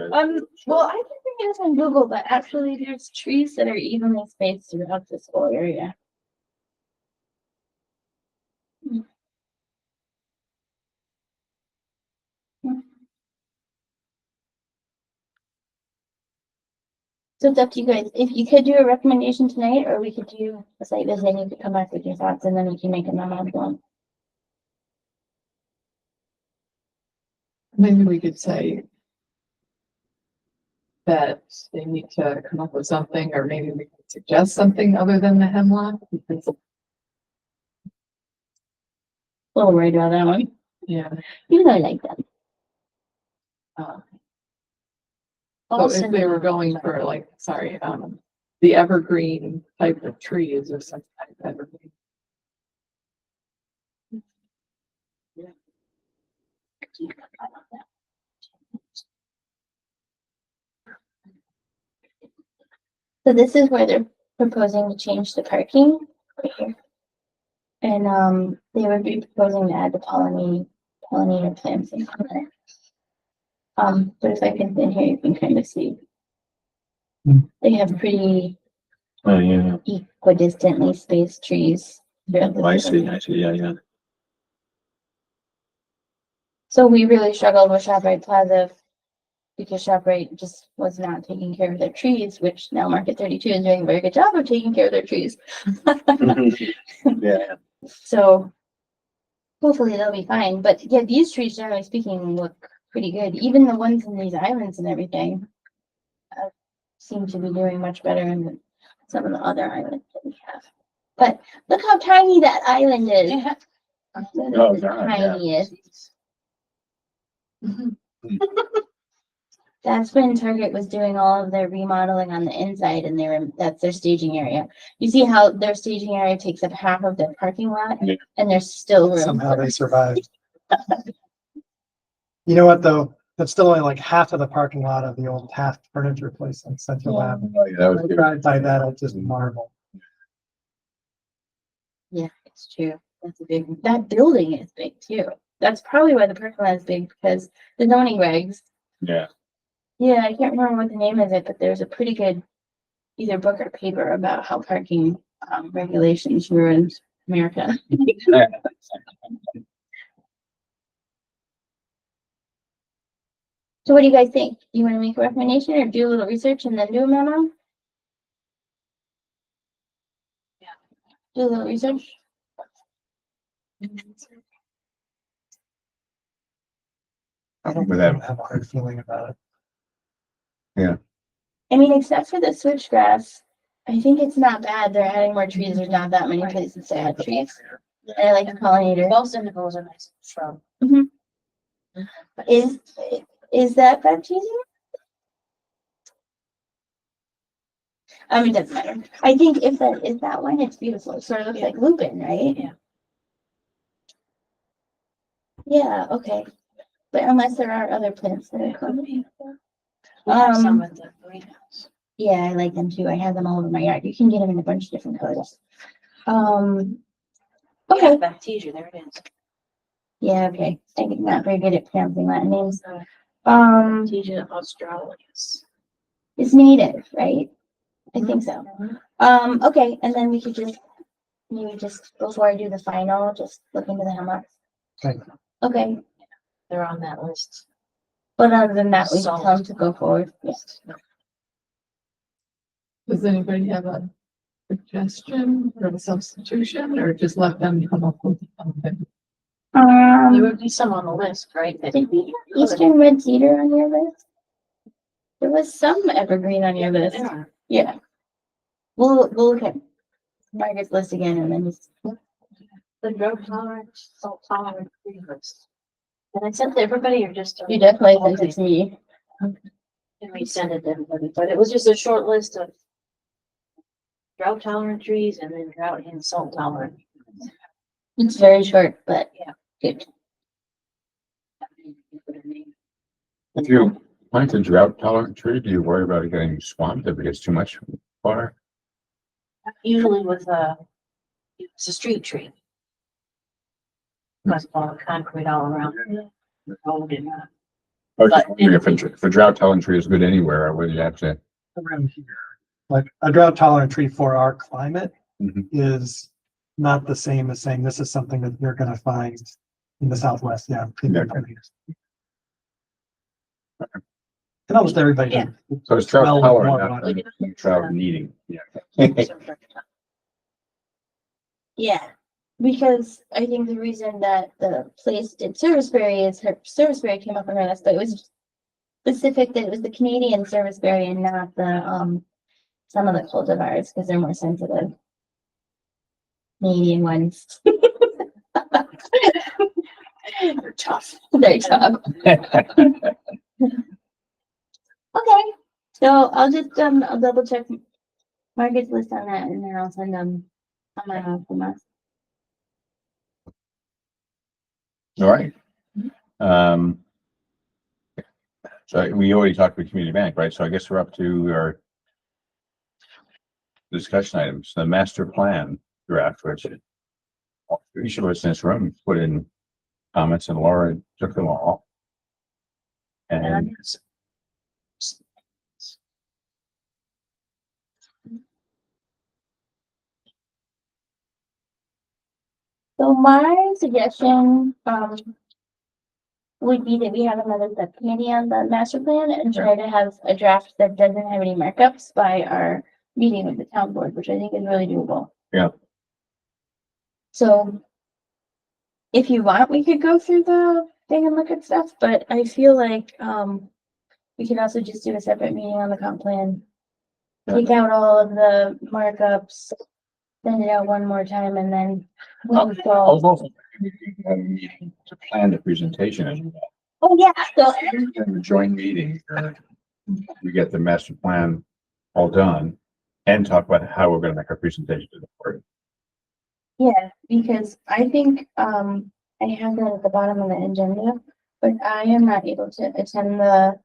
Speaker 2: Well, I can bring it up on Google, but actually there's trees that are evenly spaced throughout this whole area. So it's up to you guys. If you could do a recommendation tonight, or we could do a site visit and you could come back with your thoughts and then we can make a memo if you want.
Speaker 7: Maybe we could say that they need to come up with something, or maybe we could suggest something other than the hemlock. Because,
Speaker 2: A little worried about that one,
Speaker 7: yeah,
Speaker 2: even though I like them.
Speaker 7: uh, so if they were going for like, sorry, the evergreen type of trees or some type of evergreen.
Speaker 2: So this is where they're proposing to change the parking right here. And they would be proposing to add the pollinator plants in there. But if I can in here, you can kind of see. They have pretty
Speaker 1: Oh, yeah.
Speaker 2: equidistantly spaced trees. throughout the
Speaker 1: I see,
Speaker 2: building.
Speaker 1: I see, yeah, yeah.
Speaker 2: So we really struggled with ShopRite Plaza because ShopRite just was not taking care of their trees, which now Market 32 is doing a very good job of taking care of their trees.
Speaker 1: Yeah.
Speaker 2: So hopefully they'll be fine. But yeah, these trees, generally speaking, look pretty good. Even the ones in these islands and everything seem to be doing much better than some of the other islands that we have. But look how tiny that island is.
Speaker 5: Yeah.
Speaker 2: That
Speaker 1: Oh,
Speaker 2: is the
Speaker 1: God, yeah.
Speaker 2: tiniest. That's when Target was doing all of their remodeling on the inside and that's their staging area. You see how their staging area takes up half of their parking lot
Speaker 1: Yeah.
Speaker 2: and there's still room.
Speaker 6: Somehow they survived. You know what, though? That's still only like half of the parking lot of the old Taft furniture place on Central
Speaker 2: Yeah.
Speaker 6: Avenue.
Speaker 4: Oh, yeah, that was
Speaker 6: I
Speaker 4: good.
Speaker 6: drive by that, I just marvel.
Speaker 2: Yeah, it's true. That's a big, that building is big too. That's probably why the parking lot is big because the zoning regs.
Speaker 1: Yeah.
Speaker 2: Yeah, I can't remember what the name is it, but there's a pretty good either book or paper about how parking regulations ruined America. So what do you guys think? You want to make a recommendation or do a little research and then do a memo?
Speaker 5: Yeah.
Speaker 2: Do a little research.
Speaker 6: I don't
Speaker 4: With that.
Speaker 6: have a hard feeling about it.
Speaker 2: I mean, except for the switchgrass, I think it's not bad. They're adding more trees. There's not that many places to add trees. And I like the pollinator.
Speaker 5: Most indigos are nice shrub.
Speaker 2: Is that baptism? It doesn't matter. I think if that is that one, it's beautiful. It sort of looks like lupin, right?
Speaker 5: Yeah.
Speaker 2: Yeah, okay. But unless there are other plants that are coming.
Speaker 5: We have some
Speaker 2: Um,
Speaker 5: at the greenhouse.
Speaker 2: Yeah, I like them too. I have them all over my yard. You can get them in a bunch of different colors. Okay.
Speaker 5: Baptisia, there it is.
Speaker 2: Yeah, okay. I'm not very good at pronouncing Latin names.
Speaker 5: So,
Speaker 2: Baptisia
Speaker 5: australis.
Speaker 2: is native, right? I think so. Okay, and then we could just, maybe just before I do the final, just look into the hemlocks.
Speaker 6: Okay.
Speaker 2: Okay,
Speaker 5: They're on that list.
Speaker 2: but other than that, we can tell them to go forward. Yes.
Speaker 7: Does anybody have a suggestion or a substitution, or just let them come up with something?
Speaker 5: There would be some on the list, right?
Speaker 2: Did we have Eastern red cedar on your list? There was some evergreen on your list.
Speaker 5: There are.
Speaker 2: Yeah. We'll look at Margaret's list again and then just,
Speaker 5: The drought tolerant, salt tolerant tree list. And I sent to everybody or just?
Speaker 2: you definitely sent it to me.
Speaker 5: And we sent it to everybody, but it was just a short list of drought tolerant trees and then drought and salt tolerant.
Speaker 2: It's very short, but
Speaker 5: Yeah.
Speaker 2: good.
Speaker 4: If you plant a drought tolerant tree, do you worry about it getting swamped if it gets too much water?
Speaker 5: Usually with it's a street tree. Must all concrete all around. Road and,
Speaker 4: Or
Speaker 5: But-
Speaker 4: if a drought tolerant tree is good anywhere, or whether you have to,
Speaker 6: Around here. Like a drought tolerant tree for our climate
Speaker 4: Mhm.
Speaker 6: is not the same as saying this is something that you're gonna find in the Southwest, yeah. in your areas. And almost everybody.
Speaker 5: Yeah.
Speaker 6: does.
Speaker 4: so it's drought
Speaker 6: Well,
Speaker 4: tolerant,
Speaker 6: more
Speaker 4: not
Speaker 6: water.
Speaker 4: drought needing, yeah.
Speaker 2: Yeah, because I think the reason that the place did Serviceberry is her Serviceberry came up on her list, but it was specific that it was the Canadian Serviceberry and not the some of the cultivars because they're more sensitive. Canadian ones.
Speaker 5: they're tough.
Speaker 2: They're tough. Okay, so I'll just I'll double check Margaret's list on that and then I'll send them on my own from us.
Speaker 4: All right. So we already talked about community bank, right? So I guess we're up to our discussion items, the master plan draft, which each of us in this room put in comments and Laura took them all. And
Speaker 2: So my suggestion, would be that we have another subcommittee on the master plan and try to have a draft that doesn't have any markups by our meeting with the town board, which I think is really doable.
Speaker 4: Yeah.
Speaker 2: So if you want, we could go through the thing and look at stuff, but I feel like, we could also just do a separate meeting on the comp plan. Take out all of the markups, send it out one more time and then.
Speaker 4: I'll
Speaker 2: go.
Speaker 4: go to plan the presentation as well.
Speaker 2: Oh, yeah, so
Speaker 4: In the joint meeting, we get the master plan all done and talk about how we're gonna make our presentation to the board.
Speaker 2: yeah, because I think, I have that at the bottom of the agenda, but I am not able to attend the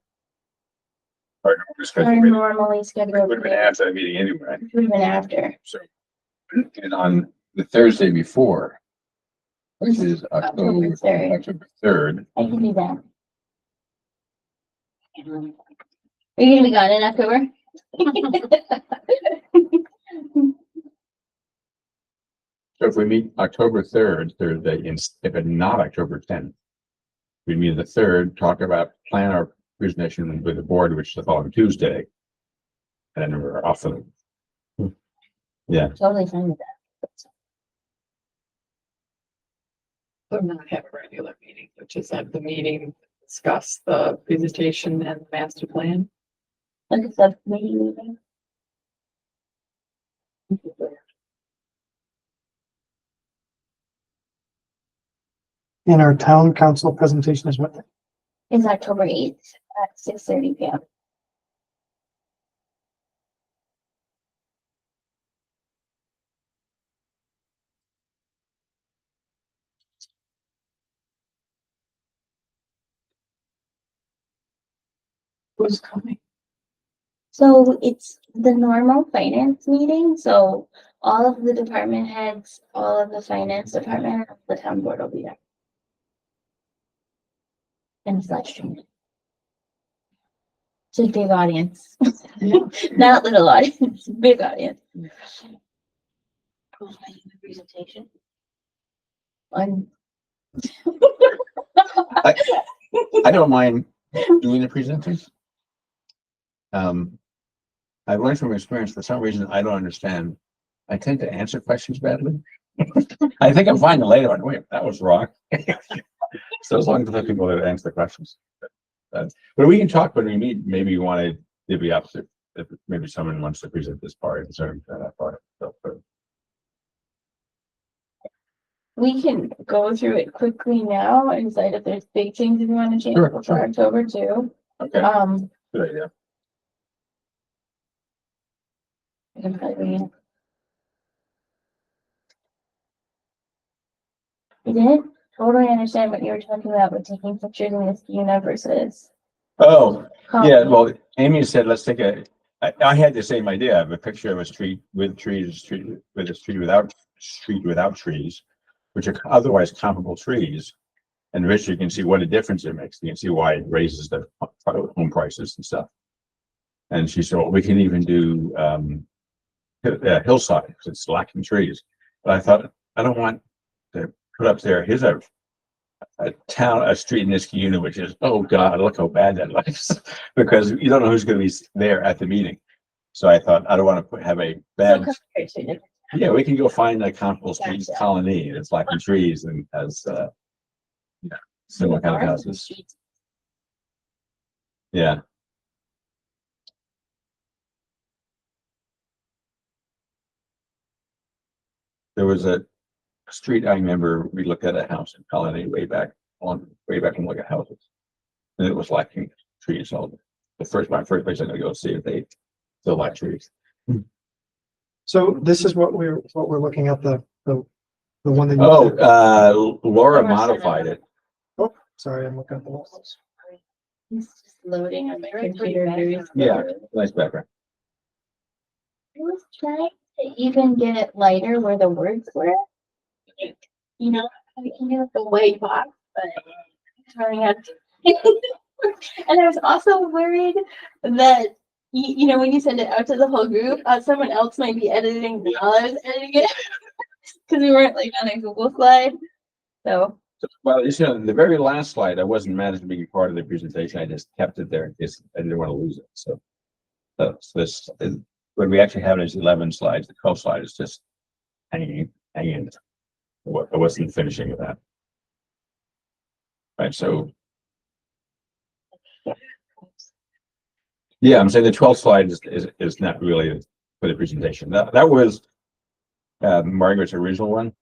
Speaker 4: Or
Speaker 2: our
Speaker 4: we
Speaker 2: normally scheduled
Speaker 4: would have been asked at a meeting anyway.
Speaker 2: even after.
Speaker 4: So, and on the Thursday before, which is
Speaker 2: October 3rd.
Speaker 4: October 3rd,
Speaker 2: I can do that. Are you gonna be gone in October?
Speaker 4: so if we meet October 3rd, Thursday, if it's not October 10th, we meet the 3rd, talk about, plan our presentation with the board, which is the following Tuesday. And then we're off of. Yeah,
Speaker 2: Totally fine with that.
Speaker 7: So not have a regular meeting, which is at the meeting, discuss the presentation and the master plan.
Speaker 2: Like a subcommittee meeting.
Speaker 6: And our town council presentation is what?
Speaker 2: It's October 8th at 6:30 PM.
Speaker 7: Who's coming?
Speaker 2: So it's the normal finance meeting, so all of the department heads, all of the finance department, the town board will be there. And it's live streamed. It's a big audience. Not little audience, big audience.
Speaker 5: Who's making the presentation?
Speaker 2: On
Speaker 4: I don't mind doing the presentation. I've learned from experience, for some reason, I don't understand. I tend to answer questions badly. I think I'm fine later on, wait, that was wrong. So as long as the people that answer the questions. But we can talk when we meet, maybe you want to
Speaker 1: it'd be up to, if maybe someone wants to present this part and sort of that part. So, but-
Speaker 2: We can go through it quickly now and decide if there's big things we want to change
Speaker 1: Sure,
Speaker 2: before
Speaker 1: sure.
Speaker 2: October too.
Speaker 1: Okay, good idea.
Speaker 2: I can probably- I didn't totally understand what you were talking about with taking pictures in this unit versus.
Speaker 1: Oh, yeah,
Speaker 2: colony.
Speaker 1: well, Amy said, let's take I had the same idea of a picture of a street with trees, street with a street without trees, which are otherwise comparable trees. And which you can see what a difference it makes. You can see why it raises the home prices and stuff. And she said, well, we can even do hillside because it's lacking trees. But I thought, I don't want to put up there, here's a street in this unit, which is, oh God, look how bad that looks. Because you don't know who's gonna be there at the meeting. So I thought, I don't want to have a
Speaker 2: So
Speaker 1: bad,
Speaker 2: compared to the-
Speaker 1: yeah, we can go find a comparable street
Speaker 2: Gotcha.
Speaker 1: colony, and it's lacking trees and has, similar kind of houses. Yeah. There was a street, I remember we looked at a house in Colony way back and look at houses. And it was lacking trees, so my first place I'm gonna go see if they still like trees.
Speaker 6: So this is what we're looking at, the one that. you
Speaker 1: Oh,
Speaker 6: did.
Speaker 1: Laura
Speaker 2: Laura sent
Speaker 1: modified
Speaker 2: it.
Speaker 1: it.
Speaker 6: Oh, sorry, I'm looking at the walls.
Speaker 2: It's just loading on my
Speaker 5: Very pretty
Speaker 2: computer. very
Speaker 1: Yeah.
Speaker 2: slowly.
Speaker 1: Nice background.
Speaker 2: I was trying to even get it lighter where the words were. Like, you know, I can do like a white box, but it's running out. And I was also worried that, you know, when you send it out to the whole group, someone else might be editing while I was editing it. Cause we weren't like on a Google slide. So,
Speaker 1: Well, you know, the very last slide, I wasn't managed to be part of the presentation. I just kept it there in case I didn't want to lose it. So this, what we actually have is 11 slides. The 12th slide is just hanging. I wasn't finishing with that. Right, so. Yeah, I'm saying the 12th slide is not really for the presentation. That was Margaret's original one.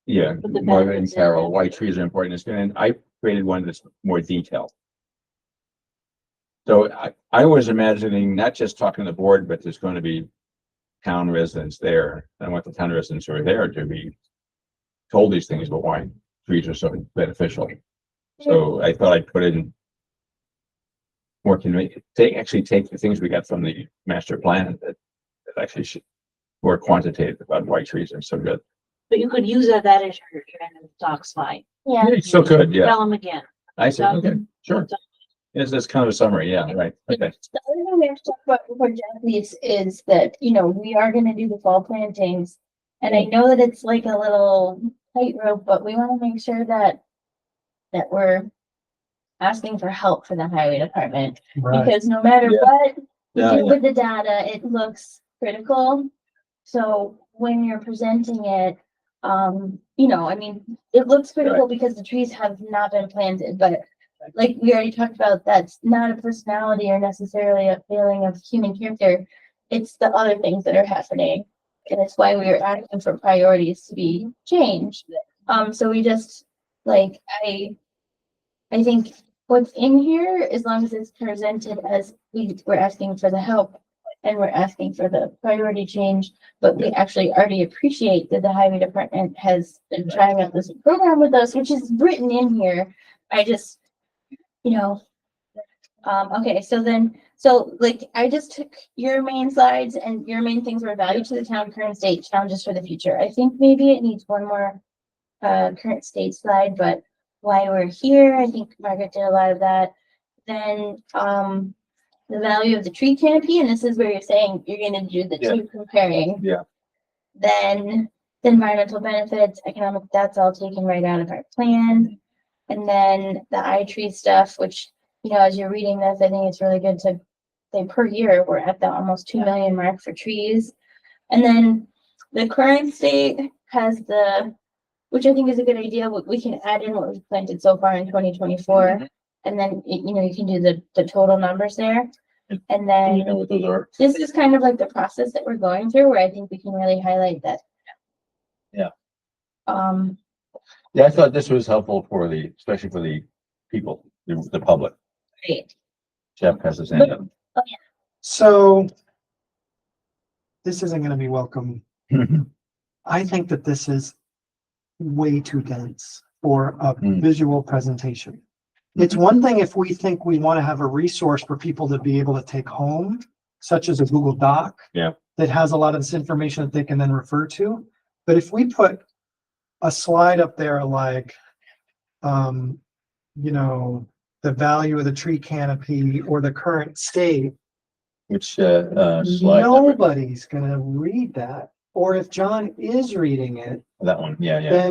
Speaker 1: Yeah,
Speaker 2: But the
Speaker 1: Margaret and
Speaker 2: benefits,
Speaker 1: Carol,
Speaker 2: yeah.
Speaker 1: why trees are important, and I created one that's more detailed. So I was imagining not just talking to the board, but there's going to be town residents there. I want the town residents who are there to be told these things about why trees are so beneficial. So I thought I'd put in more convenient, take the things we got from the master plan that actually should more quantitative about why trees are so good.
Speaker 8: But you could use that as your random stock slide.
Speaker 2: yeah.
Speaker 1: Yeah, so good, yeah.
Speaker 8: Tell them again.
Speaker 1: I see, okay, sure. Yes, that's kind of a summary, yeah, right, okay.
Speaker 2: The other thing we have to talk about before Jeff leaves is that, you know, we are gonna do the fall plantings. And I know that it's like a little tightrope, but we wanna make sure that we're asking for help for the highway department.
Speaker 6: Right.
Speaker 2: Because no matter
Speaker 1: Yeah.
Speaker 2: what we
Speaker 1: Yeah,
Speaker 2: do with the data, it looks critical. So when you're presenting it, you know, I mean, it looks critical because the trees have not been planted, but like we already talked about, that's not a personality or necessarily a feeling of human character. It's the other things that are happening. And it's why we are asking for priorities to be changed. So we just, like, I think what's in here, as long as it's presented as we're asking for the help and we're asking for the priority change, but we actually already appreciate that the highway department has been trying out this program with us, which is written in here. I just, you know, okay, so like I just took your main slides and your main things were value to the town, current state, challenges for the future. I think maybe it needs one more current state slide, but why we're here, I think Margaret did a lot of that. Then the value of the tree canopy, and this is where you're saying you're gonna do the two comparing.
Speaker 1: Yeah.
Speaker 2: Then the environmental benefits, economic, that's all taken right out of our plan. And then the iTree stuff, which, you know, as you're reading this, I think it's really good to say per year, we're at the almost 2 million mark for trees. And then the current state has which I think is a good idea, we can add in what we've planted so far in 2024. And then, you know, you can do the total numbers there. And
Speaker 1: Do you know
Speaker 2: then
Speaker 1: what those are?
Speaker 2: this is kind of like the process that we're going through where I think we can really highlight that.
Speaker 1: Yeah.
Speaker 2: Um,
Speaker 1: Yeah, I thought this was helpful for especially for the people, the public.
Speaker 2: great.
Speaker 1: Jeff has his hand up.
Speaker 6: So this isn't gonna be welcome. I think that this is way too dense for a
Speaker 1: Mm.
Speaker 6: visual presentation. It's one thing if we think we want to have a resource for people to be able to take home, such as a Google Doc.
Speaker 1: Yeah.
Speaker 6: That has a lot of this information that they can then refer to. But if we put a slide up there like, you know, the value of the tree canopy or the current state,
Speaker 1: Which, slide?
Speaker 6: nobody's gonna read that. Or if John is reading it,
Speaker 1: That one, yeah, yeah.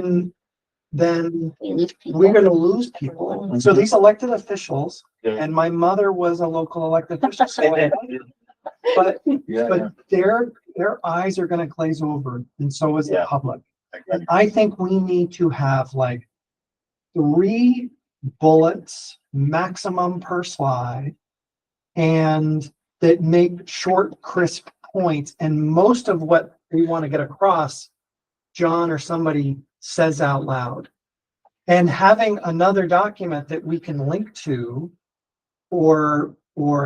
Speaker 6: then
Speaker 2: We lose people.
Speaker 6: we're gonna lose people. So these elected officials,
Speaker 1: Yeah.
Speaker 6: and my mother was a local elected official, so but,
Speaker 1: Yeah,
Speaker 6: but their eyes are gonna glaze over, and so is the
Speaker 1: Yeah.
Speaker 6: public. And I think we need to have like 3 bullets maximum per slide, and that make short, crisp points, and most of what we want to get across, John or somebody says out loud. And having another document that we can link to or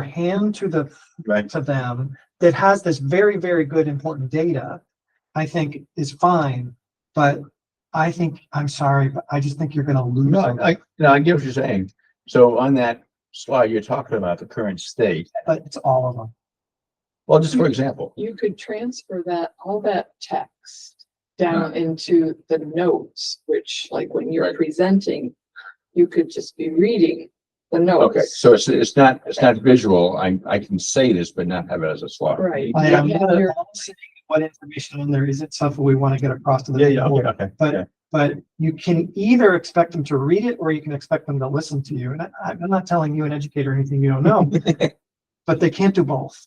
Speaker 6: hand to
Speaker 1: Right.
Speaker 6: to them that has this very, very good important data, I think is fine. But I think, I'm sorry, but I just think you're gonna lose.
Speaker 1: No,
Speaker 6: them.
Speaker 1: I get what you're saying. So on that slide, you're talking about the current state.
Speaker 6: But it's all of them.
Speaker 1: Well, just for example,
Speaker 7: You could transfer all that text down into the notes, which like when you're
Speaker 1: Right.
Speaker 7: presenting, you could just be reading the
Speaker 1: okay,
Speaker 7: notes.
Speaker 1: so it's not visual. I can say this, but not have it as a slide.
Speaker 7: Right.
Speaker 6: I am
Speaker 7: Yeah,
Speaker 6: gonna
Speaker 7: you're-
Speaker 6: say what information on there isn't stuff that we want to get across to the.
Speaker 1: Yeah, yeah,
Speaker 6: board.
Speaker 1: okay, okay.
Speaker 6: But-
Speaker 1: yeah.
Speaker 6: But you can either expect them to read it or you can expect them to listen to you. And I'm not telling you an educator anything you don't know, but they can't do both.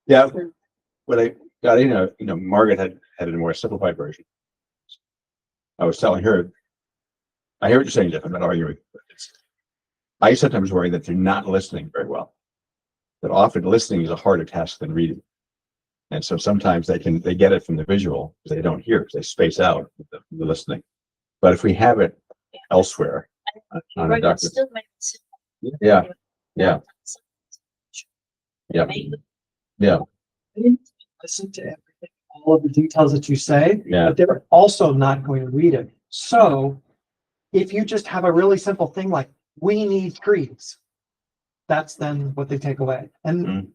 Speaker 1: Yeah, what I got, Margaret had a more simplified version. I was telling her, I hear what you're saying, Jeff, I'm not arguing. But I sometimes worry that they're not listening very well. That often listening is a harder task than reading. And so sometimes they get it from the visual, because they don't hear, because they space out with the listening. But if we have it elsewhere on a
Speaker 8: Right, it's
Speaker 1: document,
Speaker 8: still makes sense.
Speaker 1: yeah, yeah, yeah, yeah,
Speaker 6: They didn't listen to everything, all of the details that you say,
Speaker 1: yeah.
Speaker 6: but they're also not going to read it. So if you just have a really simple thing like, we need trees, that's then what they take away. And
Speaker 1: Mm.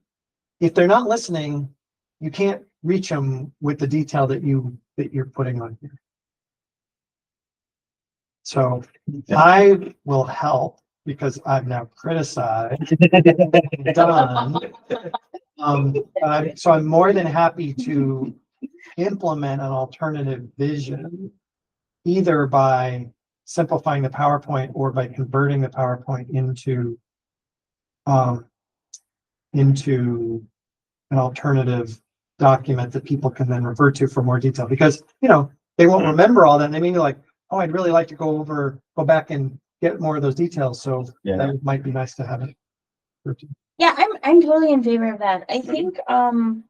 Speaker 6: if they're not listening, you can't reach them with the detail that you're putting on here. So I will help because I've now criticized, done. So I'm more than happy to implement an alternative vision, either by simplifying the PowerPoint or by converting the PowerPoint into an alternative document that people can then refer to for more detail, because, they won't remember all that. And they may be like, oh, I'd really like to go back and get more of those details. So
Speaker 1: Yeah.
Speaker 6: that might be nice to have it.
Speaker 2: Yeah, I'm totally in favor of that. I think some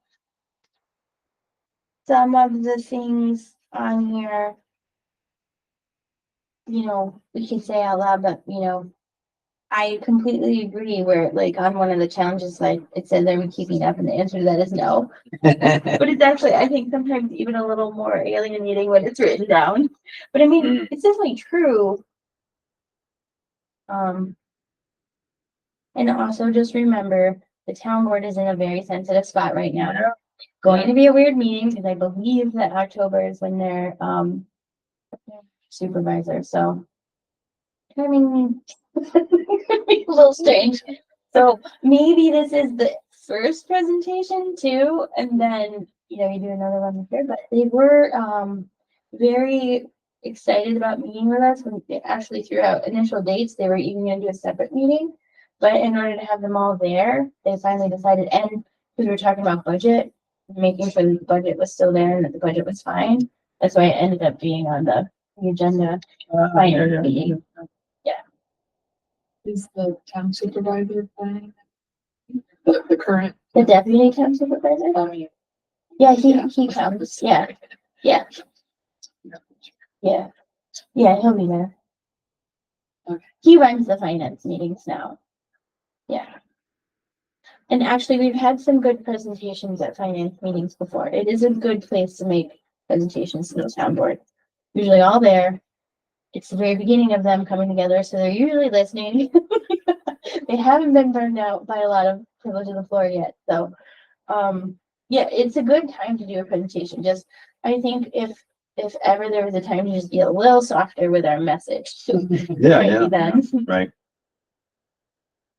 Speaker 2: of the things on here, we can say out loud, but I completely agree where like on one of the challenges, like it said, are we keeping up? And the answer to that is no. But it's actually, I think sometimes even a little more alienating when it's written down. But I mean, it's definitely true. And also just remember, the town board is in a very sensitive spot right now. Going to be a weird meeting because I believe that October is when they're supervisor. So I mean, it could be a little strange. So maybe this is the first presentation too, and then you do another one here. But they were very excited about meeting with us when they actually threw out initial dates. They were even going to do a separate meeting, but in order to have them all there, they finally decided. And because we were talking about budget, making sure that the budget was still there and that the budget was fine. That's why it ended up being on the agenda. Meeting.
Speaker 7: Is the town supervisor planning? The current,
Speaker 2: The deputy town supervisor? Yeah, he comes, yeah, yeah, yeah, yeah, he'll be there.
Speaker 7: Okay.
Speaker 2: He runs the finance meetings now. Yeah. And actually, we've had some good presentations at finance meetings before. It is a good place to make presentations to the town board. Usually all there. It's the very beginning of them coming together, so they're usually listening. They haven't been burned out by a lot of privilege of the floor yet, so. Yeah, it's a good time to do a presentation. Just, I think if ever there was a time to just be a little softer with our message.
Speaker 1: Yeah,
Speaker 2: might be
Speaker 1: yeah,
Speaker 2: then.
Speaker 1: right.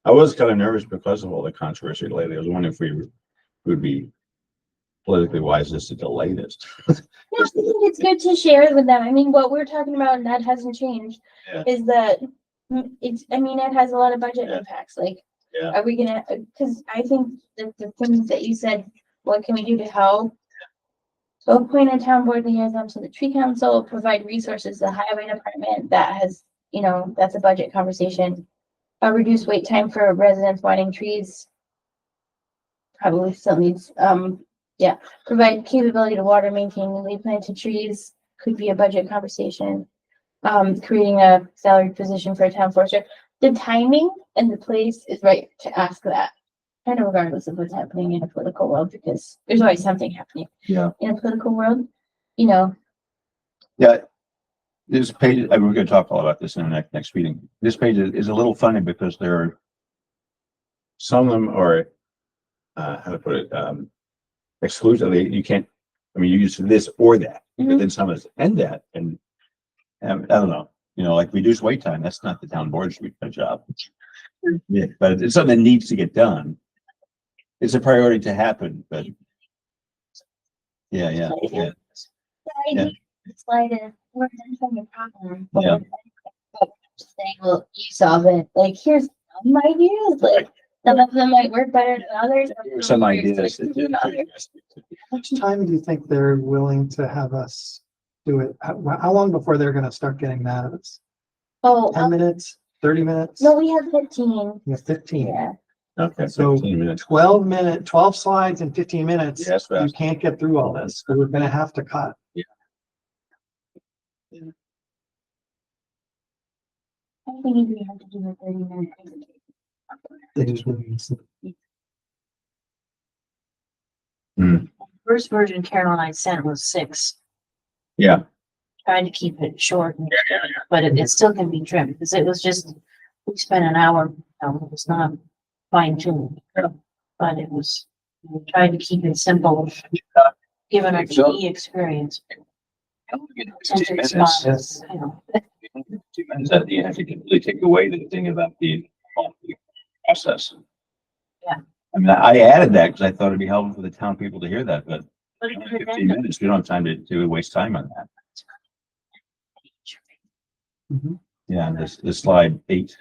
Speaker 1: I was kind of nervous because of all the controversy lately. I was wondering if we would be politically wise just to delay this.
Speaker 2: No, I think it's good to share it with them. I mean, what we're talking about, and that hasn't changed,
Speaker 1: Yeah.
Speaker 2: is that I mean, it has a lot of budget
Speaker 1: Yeah.
Speaker 2: impacts. Like,
Speaker 1: Yeah.
Speaker 2: are we gonna, because I think that the things that you said, what can we do to help? So appoint a town board liaison to the tree council, provide resources to the highway department. That has, that's a budget conversation. Reduce wait time for residents wanting trees. Probably still needs, yeah, provide capability to water, maintain newly planted trees, could be a budget conversation. Creating a salaried position for a town forester. The timing and the place is right to ask that, kind of regardless of what's happening in a political world, because there's always something happening.
Speaker 1: Yeah.
Speaker 2: In a political world, you know,
Speaker 1: Yeah. This page, we're gonna talk all about this in the next meeting. This page is a little funny because there are some of them are, how to put it, exclusively, you can't, I mean, you use this or that, but
Speaker 2: Mhm.
Speaker 1: then some is and that, and I don't know, like reduce wait time, that's not the town board's job. Yeah, but it's something that needs to get done. It's a priority to happen, but yeah. Yeah.
Speaker 2: slide in, we're having a problem.
Speaker 1: Yeah.
Speaker 2: Saying, well, you solve it, like, here's some ideas, like, some of them might work better than others.
Speaker 1: Some ideas.
Speaker 6: How much time do you think they're willing to have us do it? How long before they're gonna start getting mad at us?
Speaker 2: Oh,
Speaker 6: 10 minutes, 30 minutes?
Speaker 2: no, we have 15,
Speaker 6: Yeah, 15.
Speaker 2: yeah.
Speaker 1: Okay,
Speaker 6: So
Speaker 1: 15 minutes.
Speaker 6: 12 slides in 15 minutes.
Speaker 1: Yes,
Speaker 6: You
Speaker 1: fast.
Speaker 6: can't get through all this, so we're gonna have to cut.
Speaker 2: I think we have to do a 30-minute presentation.
Speaker 6: It is really.
Speaker 8: First version Carol and I sent was 6.
Speaker 1: Yeah.
Speaker 8: Trying to keep it short, but it still can be trimmed, because it was just, we spent an hour, it was not fine tuned.
Speaker 1: Yeah.
Speaker 8: But it was, we tried to keep it simple, given our
Speaker 1: So-
Speaker 8: TE experience.
Speaker 1: Two
Speaker 8: Attention
Speaker 1: minutes.
Speaker 8: spans, you know.
Speaker 1: 2 minutes at the end, you can really take away the thing about the process.
Speaker 8: Yeah.
Speaker 1: I mean, I added that because I thought it'd be helpful for the town people to hear that, but
Speaker 8: But it
Speaker 1: only
Speaker 8: could
Speaker 1: 15 minutes, we don't have time to waste time on that.
Speaker 6: Mhm.
Speaker 1: Yeah, this slide 8.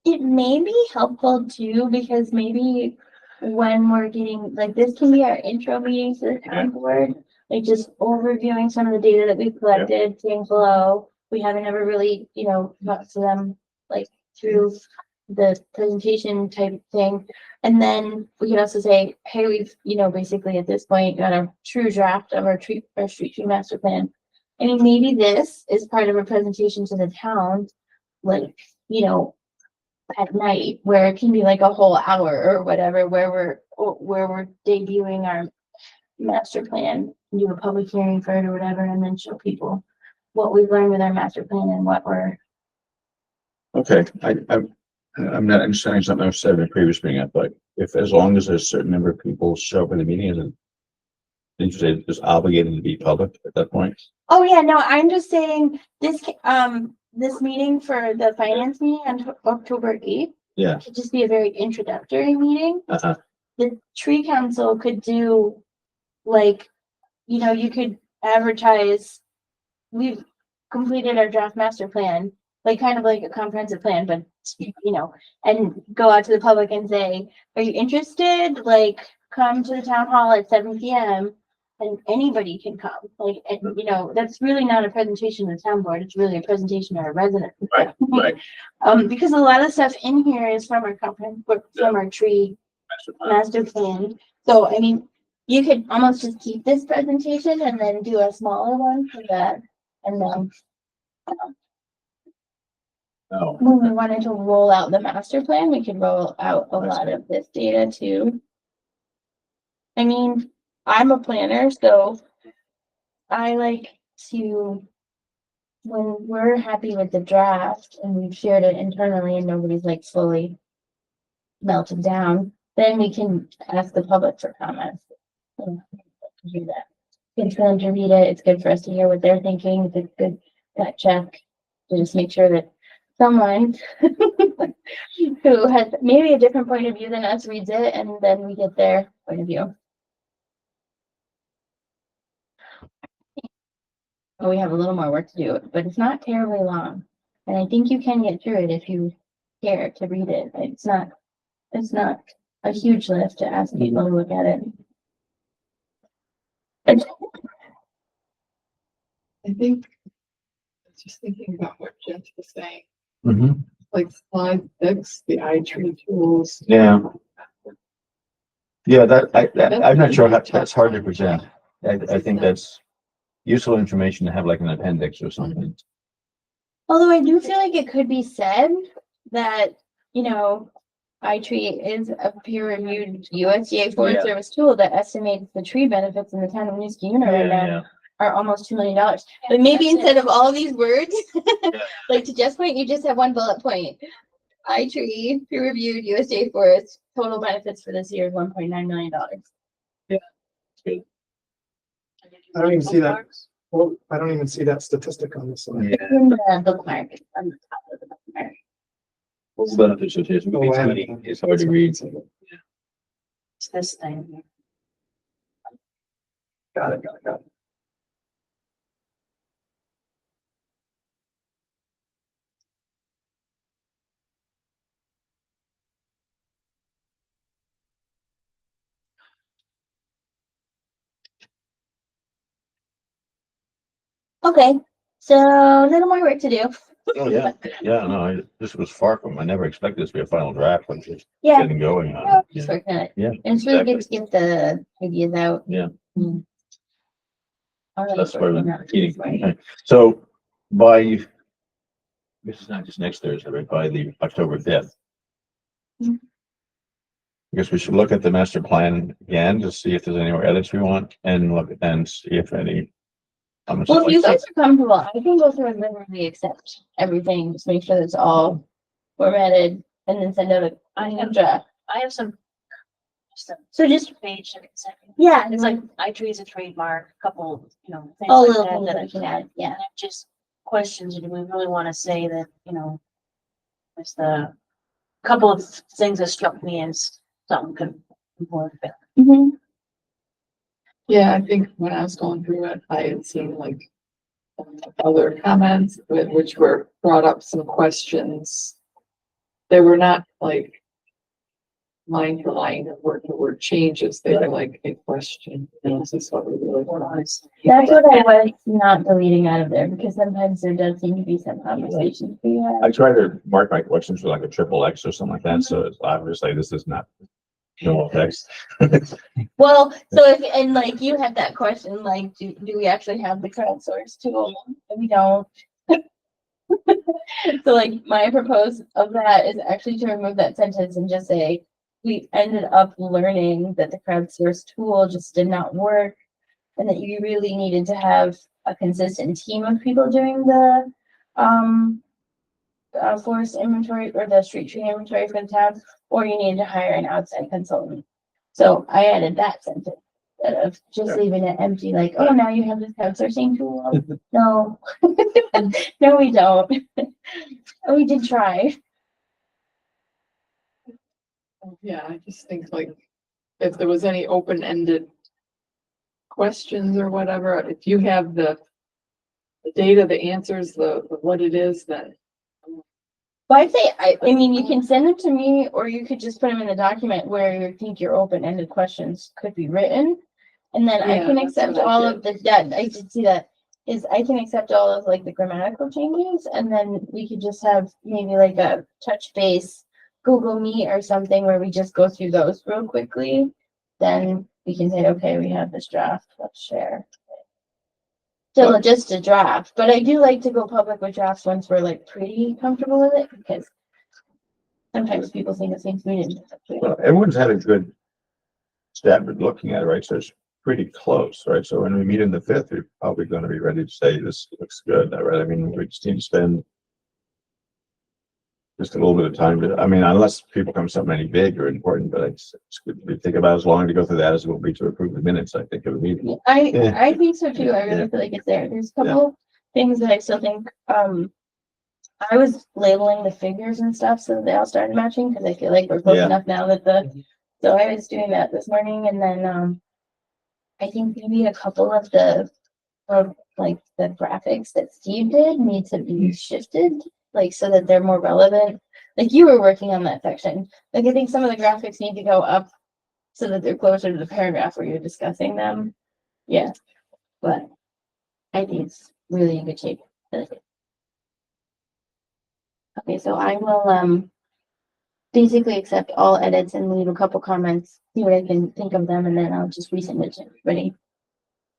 Speaker 2: It may be helpful too, because maybe when we're getting, like, this can be our intro meeting to the town board. Like, just overviewing some of the data that we've collected, seeing below. We haven't ever really, talked to them, like, through the presentation type thing. And then we can also say, hey, we've, basically at this point got a true draft of our street tree master plan. I mean, maybe this is part of a presentation to the town, like, at night, where it can be like a whole hour or whatever, where we're debuting our master plan, do a public hearing for it or whatever, and then show people what we've learned with our master plan and what we're.
Speaker 1: Okay, I'm not understanding something I've said in the previous meeting. I thought as long as there's a certain number of people show up in the meeting, and interested, just obligated to be public at that point.
Speaker 2: Oh, yeah, no, I'm just saying this meeting for the finance meeting on October 8th.
Speaker 1: Yeah.
Speaker 2: Could just be a very introductory meeting.
Speaker 1: Uh-huh.
Speaker 2: The tree council could do, like, you could advertise, we've completed our draft master plan, like, kind of like a comprehensive plan, but, and go out to the public and say, are you interested? Like, come to the town hall at 7 p.m. and anybody can come, like, and, you know, that's really not a presentation to the town board, it's really a presentation to our residents.
Speaker 1: Right, right.
Speaker 2: Because a lot of stuff in here is from our company, from our tree master plan. So, I mean, you could almost just keep this presentation and then do a smaller one for that. And then
Speaker 1: Oh,
Speaker 2: when we wanted to roll out the master plan, we could roll out a lot of this data too. I mean, I'm a planner, so I like to, when we're happy with the draft and we've shared it internally and nobody's like fully melted down, then we can ask the public for comments. And do that. It's for them to read it. It's good for us to hear what they're thinking. It's a good gut check to just make sure that someone who has maybe a different point of view than us reads it, and then we get their point of view. But we have a little more work to do, but it's not terribly long. And I think you can get through it if you care to read it. It's not a huge lift to ask people to look at it.
Speaker 7: I think, just thinking about what Jeff was saying,
Speaker 1: mhm.
Speaker 7: like slide 6, the iTree tools.
Speaker 1: Yeah. Yeah, I'm not sure how, that's hard to present. I think that's useful information to have like an appendix or something.
Speaker 2: Although I do feel like it could be said that, you know, iTree is a peer-reviewed USDA Forest
Speaker 1: Yeah.
Speaker 2: Service tool that estimates the tree benefits in the town of Winooski right now are almost $2 million. But maybe instead of all these words, like to Jeff's point, you just have one bullet point. iTree, peer-reviewed USDA Forest, total benefits for this year is $1.9 million.
Speaker 6: I don't even see that. Well, I don't even see that statistic on this one.
Speaker 1: Yeah.
Speaker 2: In the bookmark, it's on the top of the bookmark.
Speaker 1: Benefits of his it's hard to read.
Speaker 8: It's this thing.
Speaker 6: Got it.
Speaker 2: Okay, so a little more work to do.
Speaker 1: Oh, yeah, no, this was far from, I never expected this to be a final draft, when just
Speaker 2: Yeah,
Speaker 1: getting going
Speaker 2: yeah,
Speaker 1: on it.
Speaker 2: just working on it.
Speaker 1: Yeah,
Speaker 2: And it's really good to get the ideas out.
Speaker 1: Yeah.
Speaker 2: Mm. Already
Speaker 1: That's part of
Speaker 2: working
Speaker 1: the
Speaker 2: on it.
Speaker 1: heating. Okay. So by, this is not just next Thursday, but by the October 5th.
Speaker 2: Mhm.
Speaker 1: I guess we should look at the master plan again to see if there's any more edits we want and look and see if any.
Speaker 2: Well, if you guys are comfortable, I can go through and literally accept everything, just make sure it's all formatted and then send out a draft.
Speaker 8: I have some.
Speaker 2: So just,
Speaker 8: Page and it's
Speaker 2: yeah,
Speaker 8: it's like iTree is a trademark, couple, you know, things
Speaker 2: all
Speaker 8: like
Speaker 2: little
Speaker 8: that,
Speaker 2: things
Speaker 8: that
Speaker 2: that we can add, yeah.
Speaker 8: and just questions, do we really want to say that, you know, there's the couple of things that struck me as something could important.
Speaker 2: Mhm.
Speaker 7: Yeah, I think when I was going through it, I had seen like other comments which were brought up some questions. They were not like line for line or word for word changes. They were like a question. You know, this is what we really want.
Speaker 2: That's what I was not deleting out of there, because sometimes there does seem to be some conversations we have.
Speaker 4: I try to mark my questions with like a triple X or something like that, so it's obviously this is not normal text.
Speaker 2: Well, so if, and like you had that question, like, do we actually have the crowdsource tool? And we don't. So like my propose of that is actually to remove that sentence and just say, we ended up learning that the crowdsource tool just did not work. And that you really needed to have a consistent team of people doing the, forest inventory or the street tree inventory for the town, or you needed to hire an outside consultant. So I added that sentence instead of just leaving it empty, like, oh, now you have this crowdsourcing tool. No, no, we don't. We did try.
Speaker 7: Yeah, I just think like if there was any open-ended questions or whatever, if you have the data, the answers, the what it is, then
Speaker 2: Well, I'd say, I mean, you can send them to me, or you could just put them in the document where you think your open-ended questions could be written. And then I
Speaker 7: Yeah,
Speaker 2: can
Speaker 7: that's
Speaker 2: accept
Speaker 7: what I
Speaker 2: all
Speaker 7: did.
Speaker 2: of the, yeah, I did see that, is I can accept all of like the grammatical changes, and then we could just have maybe like a touch base Google Meet or something where we just go through those real quickly. Then we can say, okay, we have this draft, let's share. Still just a draft, but I do like to go public with drafts once we're like pretty comfortable with it, because sometimes people think the things we didn't.
Speaker 4: Well, everyone's had a good stab at looking at it, right? So it's pretty close, right? So when we meet in the 5th, we're probably gonna be ready to say this looks good, right? I mean, we just need to spend just a little bit of time to, I mean, unless people come something any big or important, but it's good to think about as long to go through that as it will be to approve the minutes, I think, of the meeting. Yeah.
Speaker 2: I think so too. I really
Speaker 4: Yeah.
Speaker 2: feel like it's there. There's a couple things that I still think, I was labeling the figures and stuff so that they all started matching, because I feel like we're close
Speaker 4: Yeah.
Speaker 2: enough now that so I was doing that this morning, and then, I think maybe a couple of like the graphics that Steve did need to be shifted, like so that they're more relevant. Like you were working on that section. Like I think some of the graphics need to go up so that they're closer to the paragraph where you're discussing them. Yeah, but I think it's really in good shape. Okay, so I will basically accept all edits and leave a couple comments, see what I can think of them, and then I'll just resend it to everybody.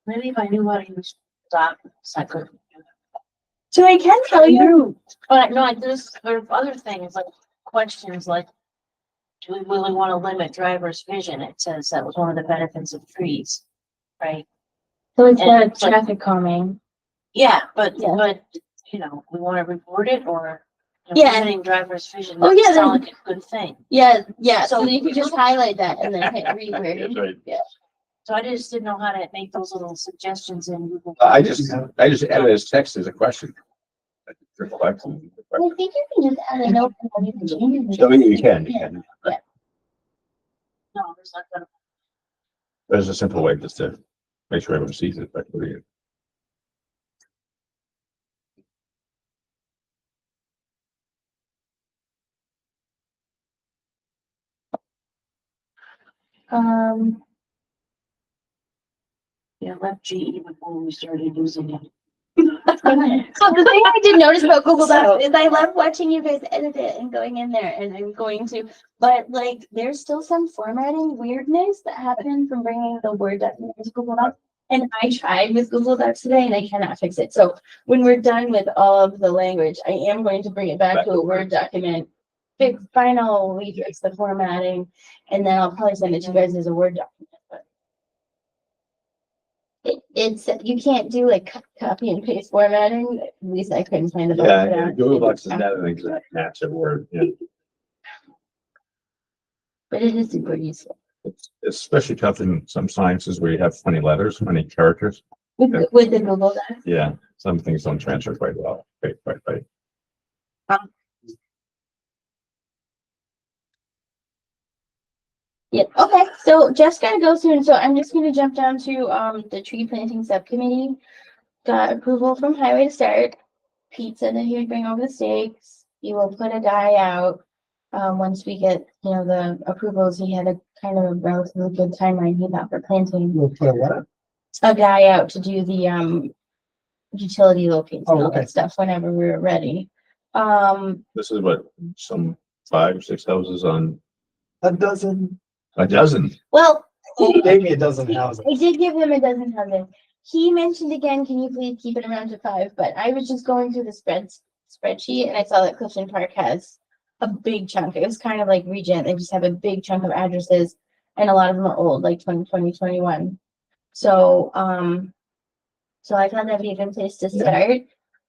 Speaker 8: Maybe if I knew how to use documents, I could.
Speaker 2: So I can tell you.
Speaker 8: But no, like this, or other things, like questions like, do we really want to limit driver's vision? It says that was one of the benefits of trees, right?
Speaker 2: So it's the
Speaker 8: And, like-
Speaker 2: traffic calming.
Speaker 8: Yeah,
Speaker 2: Yeah.
Speaker 8: but, you know, we want to report it, or you know,
Speaker 2: Yeah.
Speaker 8: limiting driver's vision.
Speaker 2: Oh,
Speaker 8: doesn't
Speaker 2: yeah,
Speaker 8: sound like a good thing.
Speaker 2: Yeah, yeah. So
Speaker 8: So-
Speaker 2: you could just highlight that and then hit
Speaker 4: That's
Speaker 2: reword.
Speaker 4: right.
Speaker 2: Yeah.
Speaker 8: So I just didn't know how to make those little suggestions in Google.
Speaker 4: I just added as text as a question. Triple X.
Speaker 2: I think you can just add a note and then you can change it.
Speaker 4: So you can.
Speaker 8: No, there's not gonna.
Speaker 4: There's a simple way just to make sure everyone sees it. But
Speaker 8: Yeah, left GE before we started using it.
Speaker 2: So the thing I did notice about Google
Speaker 8: So-
Speaker 2: Docs is I love watching you guys edit it and going in there, and I'm going to, but like there's still some formatting weirdness that happened from bringing the Word document into Google Docs. And I tried with Google Docs today and I cannot fix it. So when we're done with all of the language, I am going to bring it back to a Word document. Fix finally fix the formatting, and then I'll probably send it to you guys as a Word document. But it's, you can't do like copy and paste formatting. At least I couldn't find the button for
Speaker 4: yeah,
Speaker 2: that.
Speaker 4: Google Docs is not an exact match of Word. Yeah.
Speaker 2: But it is super useful.
Speaker 4: It's especially tough in some sciences where you have funny letters, funny characters.
Speaker 2: With the Google Docs.
Speaker 4: Yeah, some things don't transfer quite well. Right.
Speaker 2: Yeah, okay, so Jeff's gotta go soon, so I'm just gonna jump down to, the tree planting subcommittee. Got approval from Highway to start. Pete said that he would bring over the stakes. He will put a guy out. Once we get, you know, the approvals, he had a kind of a relatively good timeline he thought for planting.
Speaker 6: We'll put a what?
Speaker 2: A guy out to do the, utility locates and
Speaker 6: Oh,
Speaker 2: all that
Speaker 6: okay.
Speaker 2: stuff whenever we were ready.
Speaker 4: This is what, some 5 or 6 houses on
Speaker 6: A dozen.
Speaker 4: a dozen.
Speaker 2: well,
Speaker 6: He gave me a dozen houses.
Speaker 2: I did give him a dozen houses. He mentioned again, can you please keep it around to 5? But I was just going through the spreadsheet and I saw that Clifton Park has a big chunk. It was kind of like Regent. They just have a big chunk of addresses and a lot of them are old, like 2020, 21. So, so I thought that'd be a good place to start.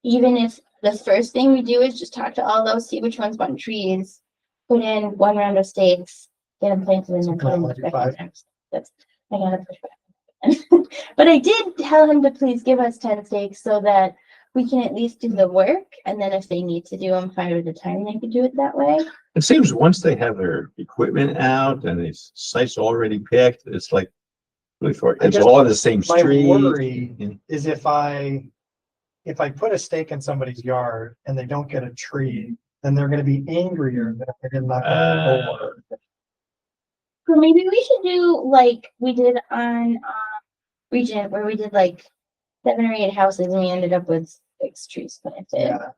Speaker 2: Even if the first thing we do is just talk to all those, see which ones want trees, put in 1 round of stakes, get them planted and
Speaker 6: So
Speaker 2: then put in the
Speaker 6: like
Speaker 2: second
Speaker 6: 5?
Speaker 2: next. That's, I gotta push back. But I did tell him to please give us 10 stakes so that we can at least do the work. And then if they need to do them 5 at a time, they could do it that way.
Speaker 4: It seems once they have their equipment out and these sites already picked, it's like really for,
Speaker 6: I
Speaker 4: it's
Speaker 6: guess
Speaker 4: all on the same
Speaker 6: My
Speaker 4: street.
Speaker 6: worry
Speaker 4: Yeah.
Speaker 6: is if I put a stake in somebody's yard and they don't get a tree, then they're gonna be angrier that I did not.
Speaker 4: Uh,
Speaker 2: So maybe we should do like we did on region where we did like 7 or 8 houses and we ended up with 6 trees planted.
Speaker 6: Yeah.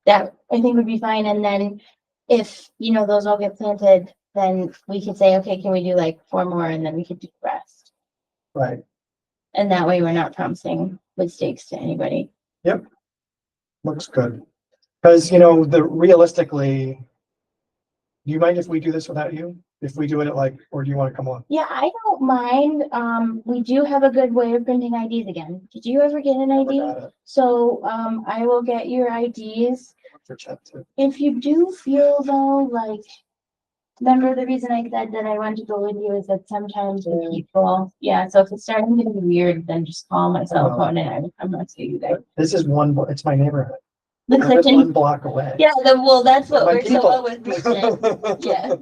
Speaker 2: That I think would be fine. And then if, you know, those all get planted, then we could say, okay, can we do like 4 more and then we could do the rest.
Speaker 6: Right.
Speaker 2: And that way we're not promising mistakes to anybody.
Speaker 6: Looks good. Because, you know, realistically, do you mind if we do this without you? If we do it at like, or do you want to come on?
Speaker 2: Yeah, I don't mind. We do have a good way of printing IDs again. Did you ever get an ID?
Speaker 6: Got it.
Speaker 2: So, I will get your IDs.
Speaker 6: For chat too.
Speaker 2: If you do feel though, like, remember the reason I said that I wanted to go with you is that sometimes the people, so if it's starting to get weird, then just call my cell phone and I'm not seeing you there.
Speaker 6: This is it's my neighborhood.
Speaker 2: The
Speaker 6: I live
Speaker 2: Clifton,
Speaker 6: 1 block away.
Speaker 2: yeah, well, that's what
Speaker 6: My
Speaker 2: works so
Speaker 6: people.
Speaker 2: well with Clifton. Yeah.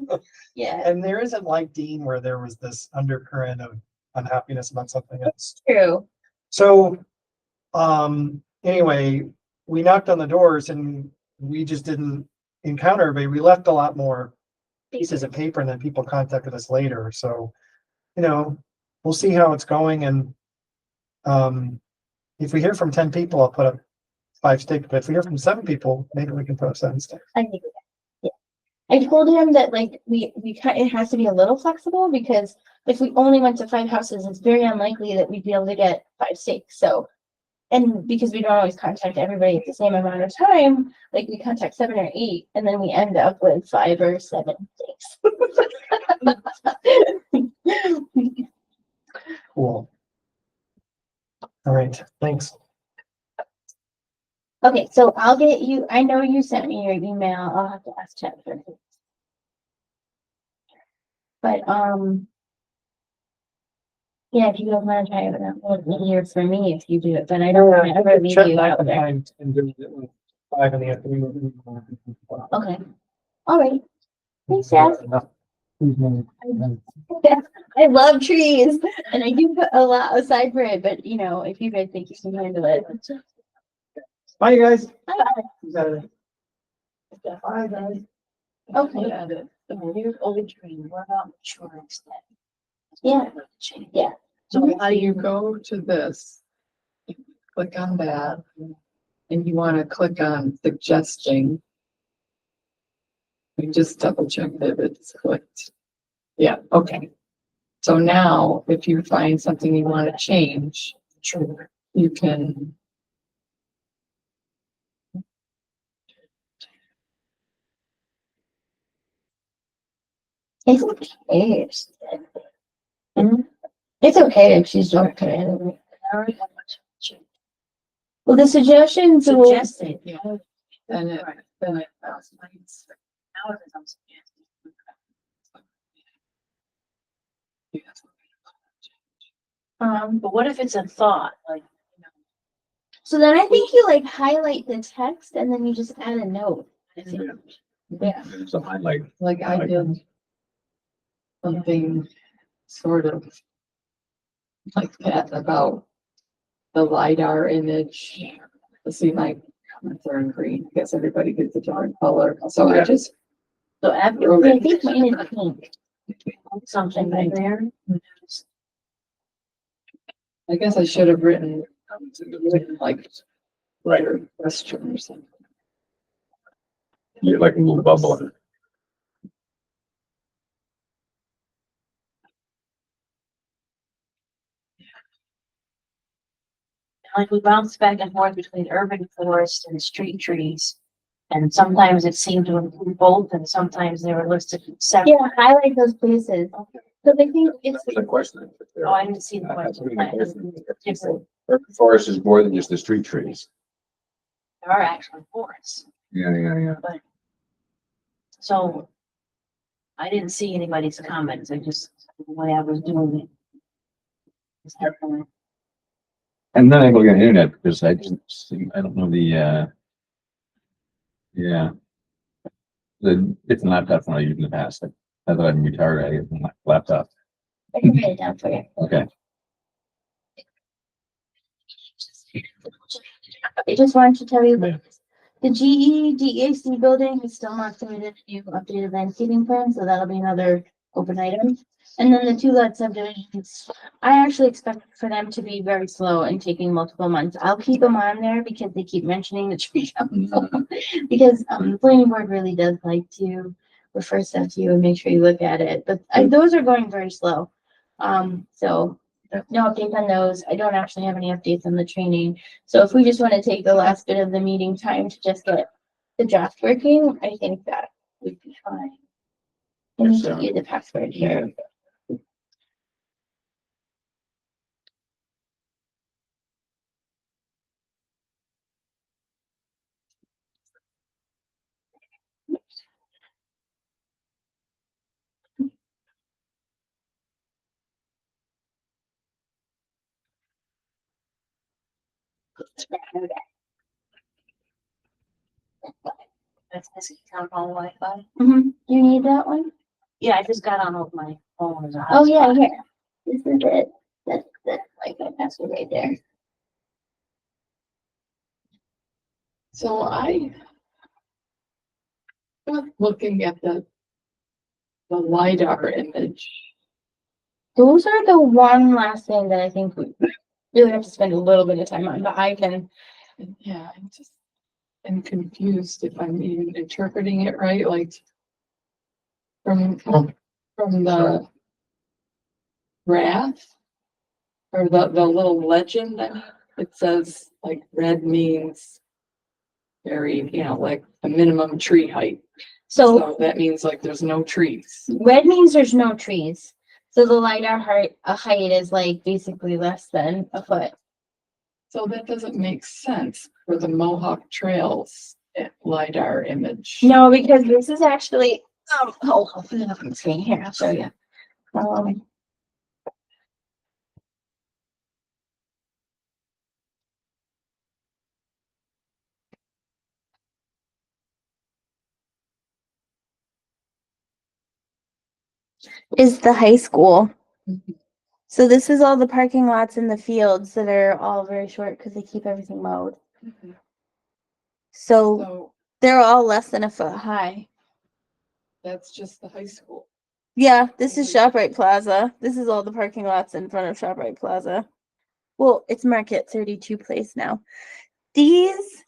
Speaker 2: Yeah,
Speaker 6: And there isn't like Dean where there was this undercurrent of unhappiness about something else.
Speaker 2: true.
Speaker 6: So, anyway, we knocked on the doors and we just didn't encounter everybody. We left a lot more pieces of paper and then people contacted us later. So, you know, we'll see how it's going. And, if we hear from 10 people, I'll put up 5 sticks, but if we hear from 7 people, maybe we can put up 7 sticks.
Speaker 2: I think, yeah. I told him that like it has to be a little flexible because if we only went to 5 houses, it's very unlikely that we'd be able to get 5 stakes. So, and because we don't always contact everybody at the same amount of time, like we contact 7 or 8, and then we end up with 5 or 7 stakes.
Speaker 6: Cool. All right, thanks.
Speaker 2: Okay, so I'll get you, I know you sent me your email. I'll have to ask Chad for it. But, yeah, if you don't want to try it, it would be easier for me if you do it, but I don't want to ever leave
Speaker 6: Check
Speaker 2: you
Speaker 6: back
Speaker 2: out
Speaker 6: the
Speaker 2: there.
Speaker 6: time and do it like 5 in the afternoon.
Speaker 2: Okay, all right. Thanks, Jeff. I love trees and I do put a lot aside for it, but you know, if you guys think you can handle it.
Speaker 6: Bye, you guys.
Speaker 2: Bye.
Speaker 6: Bye, guys.
Speaker 2: Okay,
Speaker 8: Yeah, the new old tree, what about insurance then?
Speaker 2: Yeah. Yeah.
Speaker 8: So how do
Speaker 7: You
Speaker 8: you,
Speaker 7: go to this, you click on that, and you want to click on suggesting. We just double check that it's clicked. Yeah, okay. So now, if you find something you want to change, you can.
Speaker 2: It's okay. It's okay if she's not okay. Well, the suggestions will,
Speaker 8: suggested?
Speaker 7: Yeah. Then it, then it.
Speaker 8: Now it becomes suggested. But what if it's a thought, like, you know,
Speaker 2: so then I think you like highlight the text and then you just add a note. I think. Yeah.
Speaker 4: So I like,
Speaker 7: Like I
Speaker 4: Like-
Speaker 7: did something sort of like that about the LiDAR image. Let's see, my comments are in green. I guess everybody gets a different color. So I
Speaker 4: Yeah.
Speaker 7: just
Speaker 8: so after
Speaker 7: wrote
Speaker 2: I
Speaker 7: it.
Speaker 2: think mine is pink.
Speaker 8: something right there.
Speaker 7: I guess I should have written like
Speaker 4: right,
Speaker 7: a question or something.
Speaker 4: you're like a little bubble.
Speaker 8: Like we bounce back and forth between urban forest and street trees. And sometimes it seemed to include both and sometimes they were listed separately.
Speaker 2: Yeah, highlight those places. So I think it's,
Speaker 4: There's a question.
Speaker 8: Oh, I didn't see the
Speaker 4: That's
Speaker 8: question.
Speaker 4: what it is. Urban forest is more than just the street trees.
Speaker 8: There are actually forests.
Speaker 4: Yeah.
Speaker 8: So I didn't see anybody's comments. I just, the way I was doing it. It's happening.
Speaker 1: And then I go on the internet because I didn't see, I don't know the, yeah. The different laptops I used in the past. Now that I'm retired, I get my laptop.
Speaker 2: I can write it down for you.
Speaker 1: Okay.
Speaker 2: I just wanted to tell you that the GE DAC building is still not submitted a new updated landscaping plan, so that'll be another open item. And then the two lot subdivisions, I actually expect for them to be very slow and taking multiple months. I'll keep them on there because they keep mentioning the tree council. Because, the planning board really does like to refer stuff to you and make sure you look at it, but those are going very slow. So no updates on those. I don't actually have any updates on the training. So if we just want to take the last bit of the meeting time to just get the draft working, I think that would be fine. Let me give you the password here.
Speaker 8: That's missing town hall Wi-Fi.
Speaker 2: You need that one?
Speaker 8: Yeah, I just got on with my phone as a
Speaker 2: Oh, yeah,
Speaker 8: hotspot.
Speaker 2: here. This is it. That's like my password right there.
Speaker 7: So I was looking at the LiDAR image.
Speaker 2: Those are the one last thing that I think we really have to spend a little bit of time on, but I can,
Speaker 7: And yeah, I'm confused if I'm even interpreting it right, like from the graph or the little legend, I mean, it says like red means very, like a minimum tree height.
Speaker 2: so
Speaker 7: So that means like there's no trees.
Speaker 2: red means there's no trees. So the LiDAR height is like basically less than a foot.
Speaker 7: So that doesn't make sense for the Mohawk Trails LiDAR image.
Speaker 2: No, because this is actually, I'll put it up on the screen here, I'll show you. Is the high school.
Speaker 7: Mhm.
Speaker 2: So this is all the parking lots in the fields that are all very short because they keep everything mowed. So
Speaker 7: So
Speaker 2: they're all less than a foot high.
Speaker 7: that's just the high school.
Speaker 2: Yeah, this is ShopRite Plaza. This is all the parking lots in front of ShopRite Plaza. Well, it's Market 32 Place now. These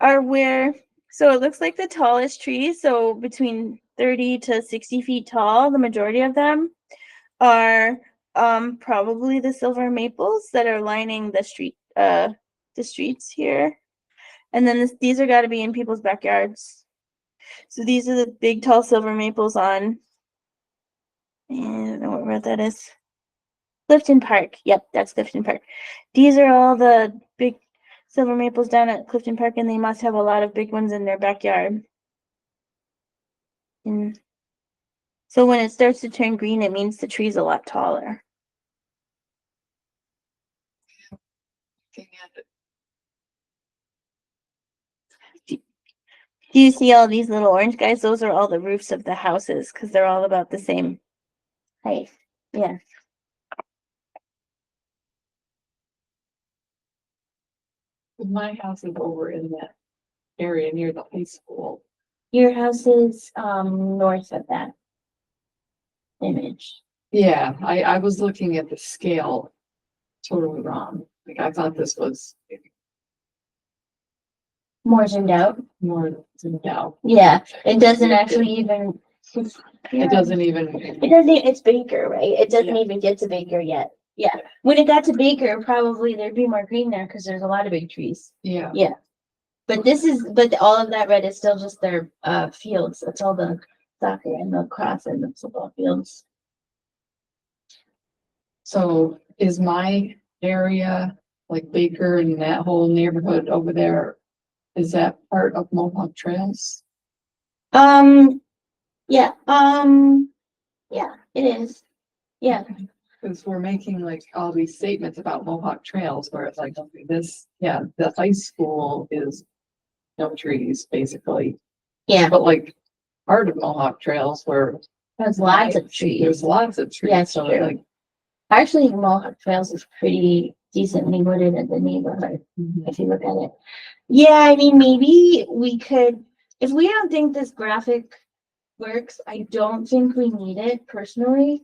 Speaker 2: are where, so it looks like the tallest trees, so between 30 to 60 feet tall, the majority of them are probably the silver maples that are lining the streets here. And then these are got to be in people's backyards. So these are the big tall silver maples on, and I don't know what road that is. Clifton Park. Yep, that's Clifton Park. These are all the big silver maples down at Clifton Park, and they must have a lot of big ones in their backyard. And so when it starts to turn green, it means the tree's a lot taller.
Speaker 7: Looking at it.
Speaker 2: Do you see all these little orange guys? Those are all the roofs of the houses because they're all about the same height. Yeah.
Speaker 7: My house is over in that area near the high school.
Speaker 2: Your house is north of that image.
Speaker 7: Yeah, I was looking at the scale totally wrong. Like I thought this was
Speaker 2: More zoomed out.
Speaker 7: more zoomed out.
Speaker 2: Yeah, it doesn't actually even.
Speaker 7: It doesn't even,
Speaker 2: It doesn't. It's Baker, right? It doesn't
Speaker 7: Yeah.
Speaker 2: even get to Baker yet. Yeah. When it got to Baker, probably there'd be more green there because there's a lot of big trees.
Speaker 7: yeah.
Speaker 2: But all of that red is still just their fields. That's all the soccer and the cross and the football fields.
Speaker 7: So is my area, like Baker and that whole neighborhood over there, is that part of Mohawk Trails?
Speaker 2: Yeah. Yeah, it is. Yeah.
Speaker 7: Because we're making like all these statements about Mohawk Trails where it's like, okay, this, yeah, the high school is no trees, basically.
Speaker 2: Yeah.
Speaker 7: But like part of Mohawk Trails where
Speaker 2: There's lots of trees.
Speaker 7: there's lots of trees.
Speaker 2: Yeah, it's
Speaker 7: So
Speaker 2: true.
Speaker 7: like,
Speaker 2: Actually, Mohawk Trails is pretty decently wooded in the neighborhood, if you look at it. Yeah, I mean, maybe we could, if we don't think this graphic works. I don't think we need it personally.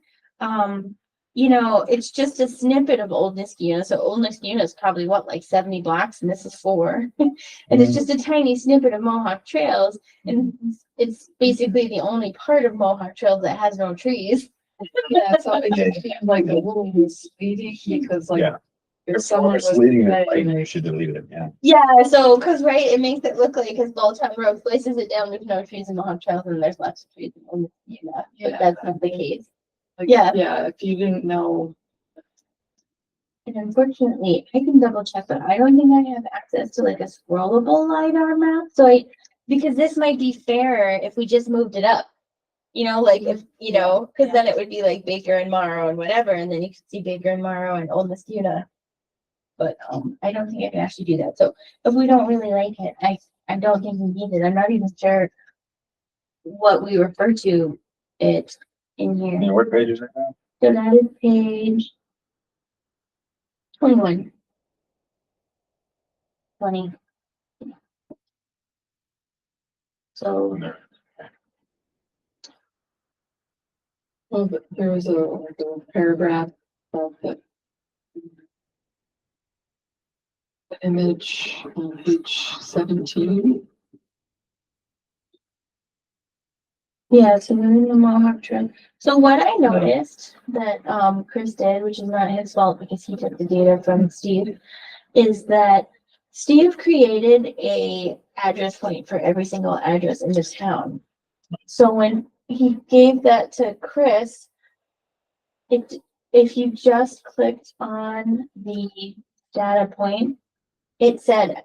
Speaker 2: It's just a snippet of Old Niskayuna. So Old Niskayuna is probably what, like 70 blocks, and this is 4. And it's just a tiny snippet of Mohawk Trails. And it's basically the only part of Mohawk Trails that has no trees.
Speaker 7: Yeah, so it just seemed like a little misleading because like.
Speaker 1: Yeah.
Speaker 7: If someone was
Speaker 1: Misleading it,
Speaker 7: saying,
Speaker 1: you should delete it, yeah.
Speaker 2: Yeah, so, because, right, it makes it look like, because Balltown Road places it down, there's no trees in Mohawk Trails, and there's lots of trees in Old Niskayuna, but
Speaker 7: Yeah.
Speaker 2: that's not the case.
Speaker 7: like,
Speaker 2: Yeah.
Speaker 7: yeah, if you didn't know,
Speaker 2: And unfortunately, I can double check, but I don't think I have access to like a scrollable LiDAR map. So because this might be fairer if we just moved it up. Like if, because then it would be like Baker and Morrow and whatever, and then you could see Baker and Morrow and Old Niskayuna. But I don't think I can actually do that. So if we don't really like it, I don't think we need it. I'm not even sure what we refer to it in
Speaker 1: I
Speaker 2: here.
Speaker 1: mean, what page is it now?
Speaker 2: So that is page 21. 20. So,
Speaker 7: well, there was like a paragraph of the image on page 17.
Speaker 2: yeah, so we're in the Mohawk Trail. So what I noticed that Chris did, which is not his fault because he took the data from Steve, is that Steve created a address point for every single address in this town. So when he gave that to Chris, if you just clicked on the data point, it said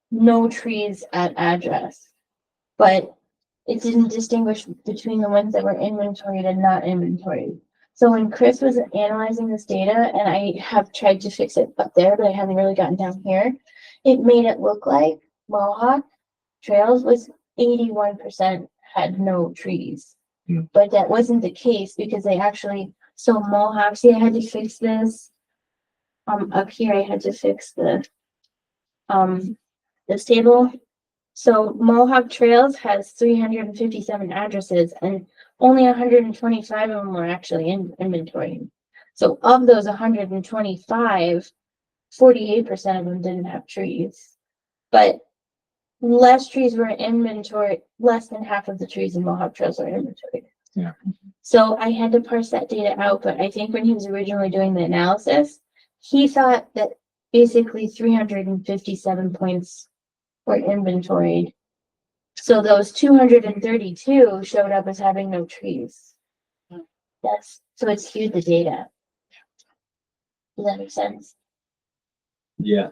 Speaker 2: no trees at address, but it didn't distinguish between the ones that were inventoried and not inventoried. So when Chris was analyzing this data, and I have tried to fix it up there, but I haven't really gotten down here, it made it look like Mohawk Trails was 81% had no trees. But that wasn't the case because they actually, so Mohawk, see, I had to fix this. Up here, I had to fix this table. So Mohawk Trails has 357 addresses and only 125 of them were actually in inventory. So of those 125, 48% of them didn't have trees. But less trees were inventory, less than half of the trees in Mohawk Trails are inventory.
Speaker 1: Yeah.
Speaker 2: So I had to parse that data out, but I think when he was originally doing the analysis, he thought that basically 357 points were inventoried. So those 232 showed up as having no trees. Yes, so it skewed the data. Does that make sense?
Speaker 1: Yeah.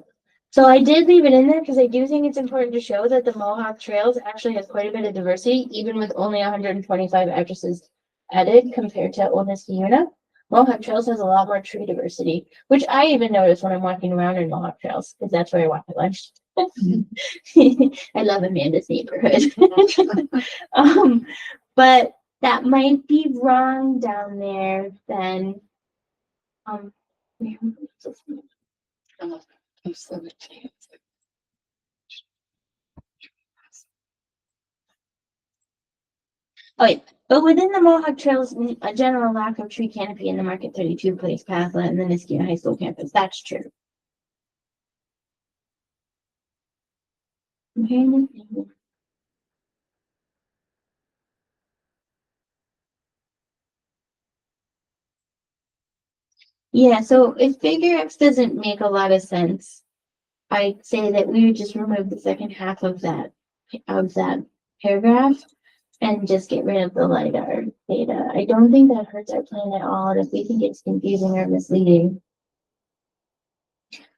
Speaker 2: So I did leave it in there because I do think it's important to show that the Mohawk Trails actually has quite a bit of diversity, even with only 125 addresses added compared to Old Niskayuna. Mohawk Trails has a lot more tree diversity, which I even notice when I'm walking around in Mohawk Trails, because that's where I walk at lunch. I love Amanda's neighborhood. But that might be wrong down there then.
Speaker 7: Page 17.
Speaker 2: Okay, but within the Mohawk Trails, a general lack of tree canopy in the Market 32 Place Pathlet and the Niskayuna High School campus. That's true. Okay. Yeah, so if figure X doesn't make a lot of sense, I'd say that we would just remove the second half of that paragraph and just get rid of the LiDAR data. I don't think that hurts our plan at all if we think it's confusing or misleading.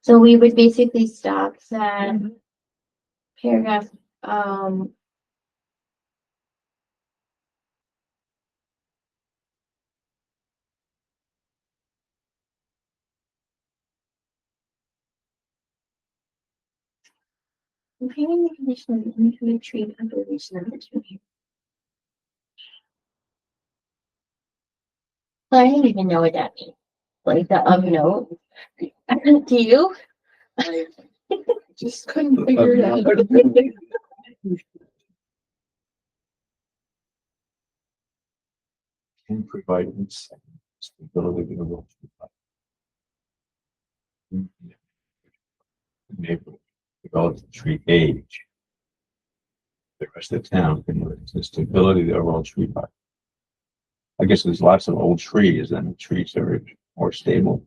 Speaker 2: So we would basically stop that paragraph, comparing the condition of the inventory tree population of the tree. I don't even know what that means. Like the of note. Do you?
Speaker 7: I just couldn't figure it out.
Speaker 1: Can provide stability to the world. Neighborhood, develop the tree age. The rest of the town can live the stability of the overall tree park. I guess there's lots of old trees and the trees that are more stable.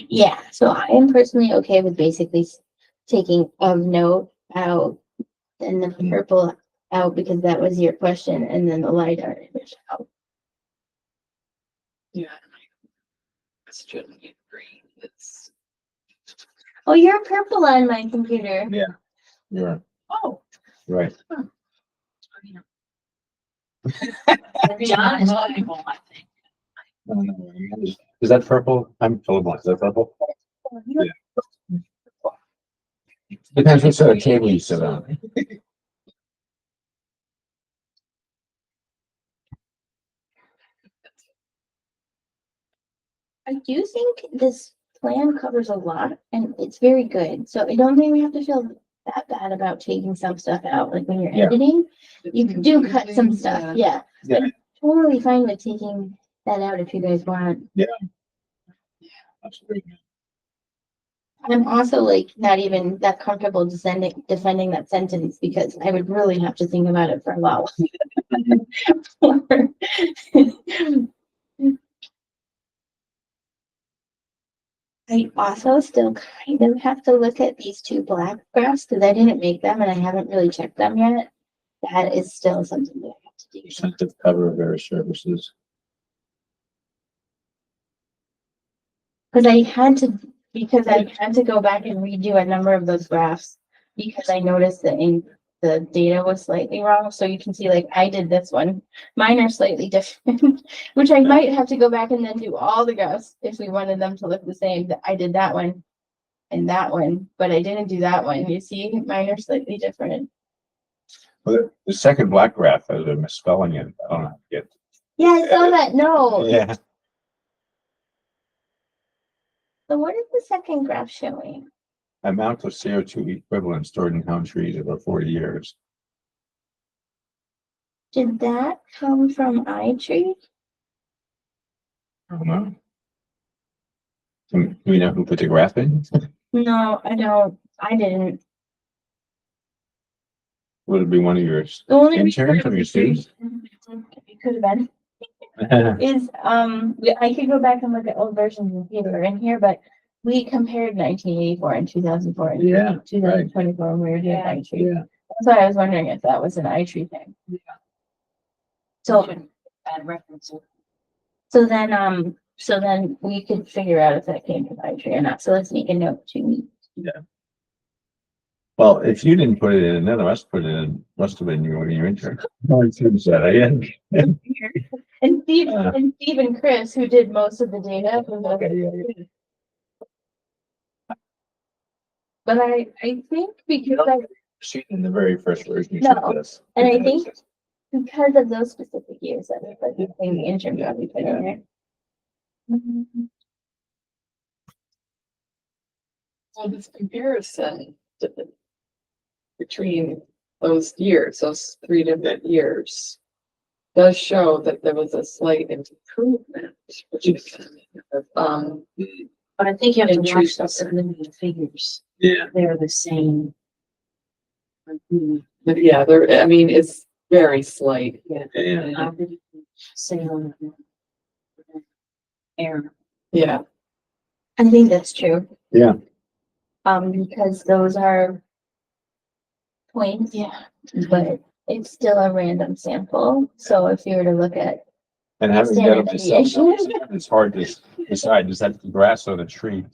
Speaker 2: Yeah, so I am personally okay with basically taking of note out and the purple out because that was your question, and then the LiDAR image out.
Speaker 7: Yeah. Question green, it's.
Speaker 2: Oh, you're purple on my computer.
Speaker 1: You're
Speaker 7: Oh.
Speaker 1: right.
Speaker 8: John is purple, I think.
Speaker 1: Is that purple? I'm colorblind. Is that purple? Depends what sort of table you sit on.
Speaker 2: I do think this plan covers a lot and it's very good. So I don't think we have to feel that bad about taking some stuff out. Like when you're
Speaker 1: Yeah.
Speaker 2: editing, you do cut some stuff. Yeah.
Speaker 1: Yeah.
Speaker 2: I'm totally fine with taking that out if you guys want.
Speaker 1: Absolutely.
Speaker 2: I'm also like not even that comfortable defending that sentence because I would really have to think about it for a while. I also still kind of have to look at these two black graphs because I didn't make them and I haven't really checked them yet. That is still something that I have to do.
Speaker 1: Incentive cover of various services.
Speaker 2: Because I had to go back and redo a number of those graphs because I noticed that the data was slightly wrong. So you can see like I did this one. Mine are slightly different, which I might have to go back and then do all the graphs if we wanted them to look the same. I did that one and that one, but I didn't do that one. You see, mine are slightly different.
Speaker 1: Well, the second black graph has a misspelling in it. I don't know how to get.
Speaker 2: Yeah, I saw that. No.
Speaker 1: Yeah.
Speaker 2: So what is the second graph showing?
Speaker 1: Amount of CO2 equivalent stored in town trees over 40 years.
Speaker 2: Did that come from iTree?
Speaker 1: I don't know. Do we know who put the graph in?
Speaker 2: No, I don't. I didn't.
Speaker 1: Would it be one of yours?
Speaker 2: The only
Speaker 1: Interns or your students?
Speaker 2: It could have been. Is I could go back and look at old versions of paper in here, but we compared 1984 and 2004 and
Speaker 1: Yeah,
Speaker 2: 2024 when we were doing
Speaker 8: Yeah.
Speaker 2: iTree. That's why I was wondering if that was an iTree thing. So
Speaker 8: Bad reference.
Speaker 2: so then we could figure out if that came from iTree or not. So let's make a note to
Speaker 1: Well, if you didn't put it in, none of us put it in, must have been you when you intern. No, it's who said it.
Speaker 2: and Steve and Chris, who did most of the data. But I think because
Speaker 1: She in the very first version. You
Speaker 2: No,
Speaker 1: sent us.
Speaker 2: and I think because of those specific years, that was like the thing the intern probably put in there.
Speaker 7: Well, this comparison between those years, those 3 different years, does show that there was a slight improvement, which is,
Speaker 8: But I think you have to watch
Speaker 7: Entries.
Speaker 8: the subliminal figures.
Speaker 1: Yeah.
Speaker 8: They're the same.
Speaker 7: but yeah, there, I mean, it's very slight.
Speaker 1: Yeah.
Speaker 8: How did you say on the error?
Speaker 7: Yeah,
Speaker 2: I think that's true.
Speaker 1: Yeah.
Speaker 2: Because those are points.
Speaker 8: Yeah.
Speaker 2: But it's still a random sample. So if you were to look at,
Speaker 1: And having done it
Speaker 2: Standard
Speaker 1: myself,
Speaker 2: deviation.
Speaker 1: it's hard to decide, is that the grass or the tree?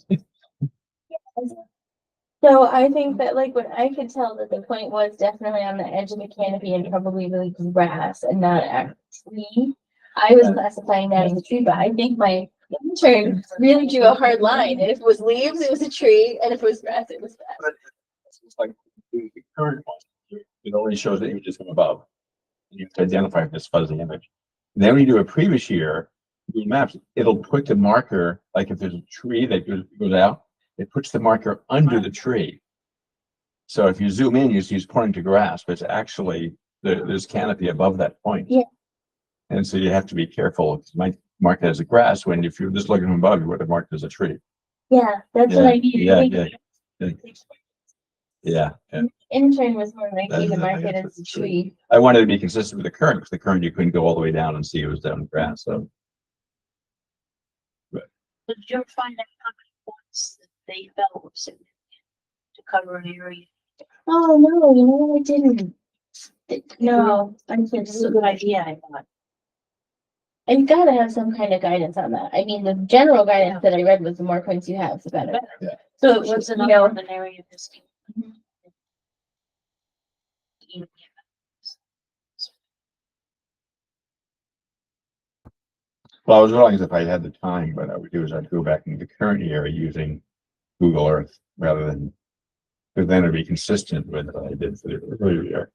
Speaker 2: so I think that like what I could tell that the point was definitely on the edge of the canopy and probably really grass and not a tree. I was classifying that as a tree, but I think my intern really drew a hard line. And if it was leaves, it was a tree, and if it was grass, it was grass.
Speaker 1: It's like the current one, it only shows the images from above. You have to identify this fuzzy image. And then when you do a previous year, Google Maps, it'll put the marker, like if there's a tree that goes out, it puts the marker under the tree. So if you zoom in, you see it's pointing to grass, but it's actually there's canopy above that point.
Speaker 2: Yeah.
Speaker 1: And so you have to be careful. It might mark it as a grass when if you're just looking from above, you would have marked it as a tree.
Speaker 2: Yeah, that's what I mean.
Speaker 1: Yeah,
Speaker 2: I think
Speaker 1: yeah. Yeah, yeah.
Speaker 2: intern was more likely to
Speaker 1: That's-
Speaker 2: mark it
Speaker 1: that's
Speaker 2: as a
Speaker 1: true.
Speaker 2: tree.
Speaker 1: I wanted to be consistent with the current, because the current you couldn't go all the way down and see it was down in grass, so.
Speaker 8: But did you ever find out how many points that they felt were significant to cover an area?
Speaker 2: Oh, no, you know, I didn't. No, I
Speaker 8: It's
Speaker 2: just,
Speaker 8: a good idea, I thought.
Speaker 2: I've gotta have some kind of guidance on that. I mean, the general guidance that I read was the more points you have, the better.
Speaker 1: Yeah.
Speaker 2: So it
Speaker 8: What's
Speaker 2: was,
Speaker 8: the
Speaker 2: you
Speaker 8: number
Speaker 2: know,
Speaker 8: of an area of this?
Speaker 1: Well, I was realizing if I had the time, what I would do is I'd go back into the current year using Google Earth rather than, because then it'd be consistent with what I did for the earlier year.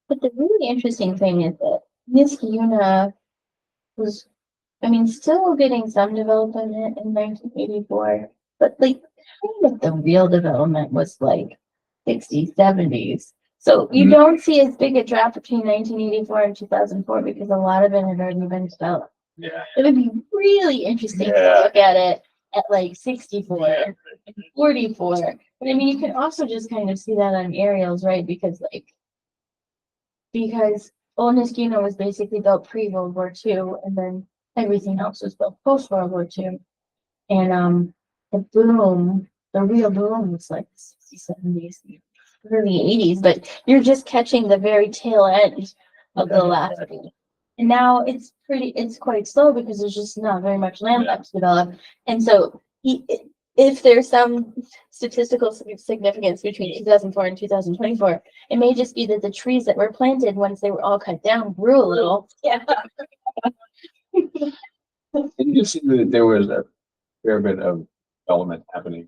Speaker 2: but the really interesting thing is that Niskayuna was, I mean, still getting some development in 1984, but like kind of the real development was like 60s, 70s. So you
Speaker 1: Mhm.
Speaker 2: don't see as big a drop between 1984 and 2004 because a lot of it had already been developed.
Speaker 1: Yeah.
Speaker 2: It would be really interesting to
Speaker 1: Yeah.
Speaker 2: look at it at like 64 and 44. But I mean, you can also just kind of see that on aerials, right? Because Old Niskayuna was basically built pre-World War II, and then everything else was built post-World War II. And the real boom was like 60s, 70s, early 80s, but you're just catching the very tail end of the last boom. And now it's quite slow because there's just not very much land left to develop. And so if there's some statistical significance between 2004 and 2024, it may just be that the trees that were planted once they were all cut down grew a little. Yeah.
Speaker 1: Didn't you see that there was a fair bit of development happening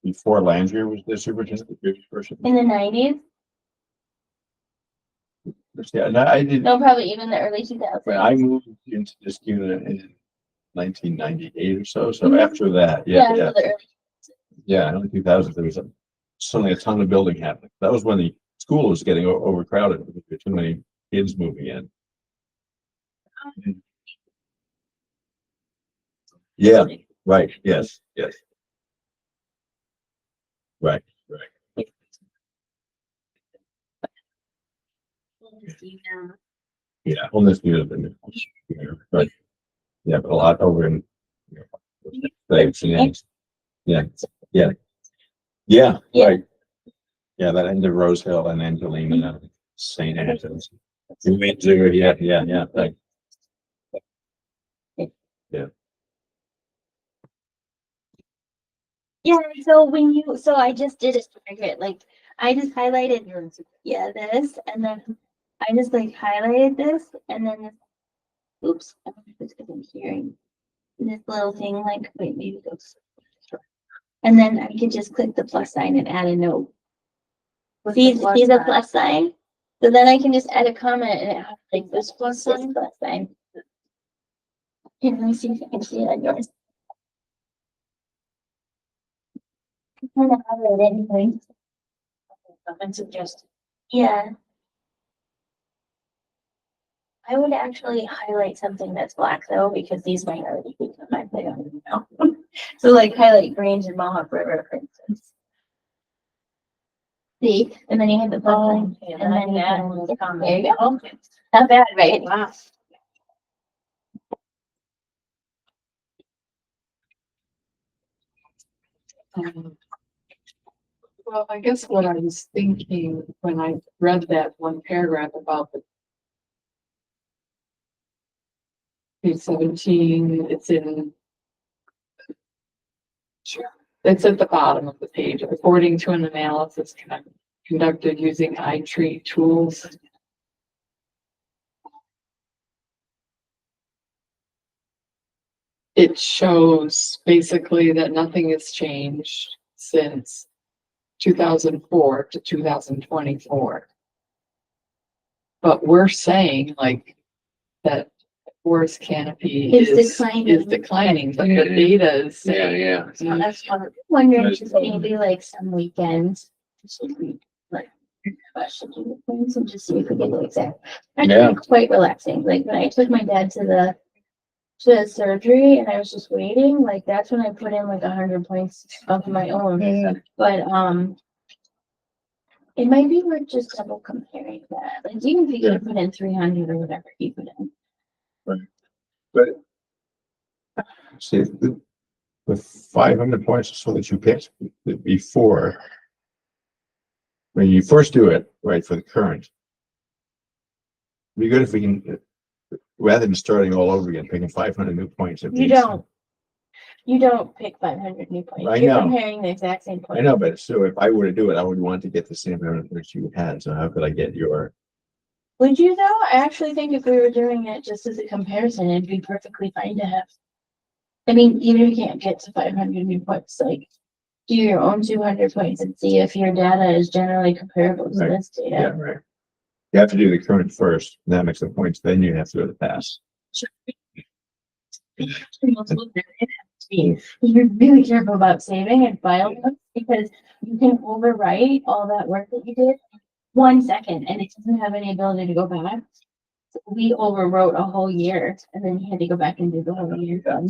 Speaker 1: before Landry was the superintendent, the previous person?
Speaker 2: In the 90s?
Speaker 1: Yeah, no, I did,
Speaker 2: No, probably even the early 2000s.
Speaker 1: when I moved into this unit in 1998 or so, so
Speaker 2: Mhm.
Speaker 1: after that,
Speaker 2: Yeah,
Speaker 1: yeah,
Speaker 2: so the early
Speaker 1: yeah, in the 2000s, there was suddenly a ton of building happening. That was when the school was getting overcrowded, because there were too many kids moving in. Yeah, right, yes, yes. Right, right. Yeah, on this unit, right. Yeah, but a lot over in. Thanks, yeah. Yeah, yeah. Yeah,
Speaker 2: Yeah.
Speaker 1: right. Yeah, that end of Rose Hill and Angelina, St. Anthony's. Yeah, yeah, yeah, right.
Speaker 2: Yeah, so I just did it, like, I just highlighted, yeah, this, and then I just like highlighted this, and then this, oops, I don't know if it's because I'm hearing this little thing, like, wait, maybe it goes. And then I could just click the plus sign and add a note. See the plus sign? So then I can just add a comment and it has like this plus sign. Here, let me see if I can see it on yours. Kind of highlight anything.
Speaker 8: And suggest.
Speaker 2: Yeah. I would actually highlight something that's black though, because these might already be on my plate. I don't know. So like highlight Grange and Mohawk River, for instance. See, and then you have the plus sign.
Speaker 8: And
Speaker 2: And
Speaker 8: then
Speaker 2: then
Speaker 8: you
Speaker 2: you
Speaker 8: add
Speaker 2: can-
Speaker 8: a little comment.
Speaker 2: There you go.
Speaker 8: Okay.
Speaker 2: Not bad, right?
Speaker 8: Wow.
Speaker 7: Well, I guess what I was thinking when I read that one paragraph about the page 17, it's in. Sure. It's at the bottom of the page, according to an analysis conducted using iTree tools. It shows basically that nothing has changed since 2004 to 2024. But we're saying like that forest canopy
Speaker 2: It's
Speaker 7: is
Speaker 2: declining.
Speaker 7: declining, but the data is saying.
Speaker 1: yeah.
Speaker 8: So that's one.
Speaker 2: Wondering if
Speaker 1: Nice.
Speaker 2: maybe like some weekends. Like Question to the points and just see if we get the exact.
Speaker 1: Yeah.
Speaker 2: Actually, it's quite relaxing. Like when I took my dad to the surgery and I was just waiting, like that's when I put in like 100 points of my own. But it might be worth just double comparing that. Like even if you could put in 300 or whatever you put in.
Speaker 4: See, with 500 points, so that you picked before. When you first do it, right, for the current. It'd be good if we can, rather than starting all over again, picking 500 new points. if
Speaker 2: You
Speaker 4: it's-
Speaker 2: don't pick 500 new points.
Speaker 4: I
Speaker 2: You're
Speaker 4: know.
Speaker 2: comparing the exact same
Speaker 4: I
Speaker 2: points.
Speaker 4: know, but so if I were to do it, I would want to get the same amount that you had, so how could I get your?
Speaker 2: Would you though? I actually think if we were doing it just as a comparison, it'd be perfectly fine to have. I mean, even if you can't get to 500 new points, like do your own 200 points and see if your data is generally comparable to
Speaker 4: Right.
Speaker 2: this data.
Speaker 4: Right. You have to do the current first, and that makes the points, then you have to do the pass.
Speaker 2: You're really careful about saving and file them because you can overwrite all that work that you did 1 second and it doesn't have any ability to go back. So we overwrote a whole year and then you had to go back and do the whole year. I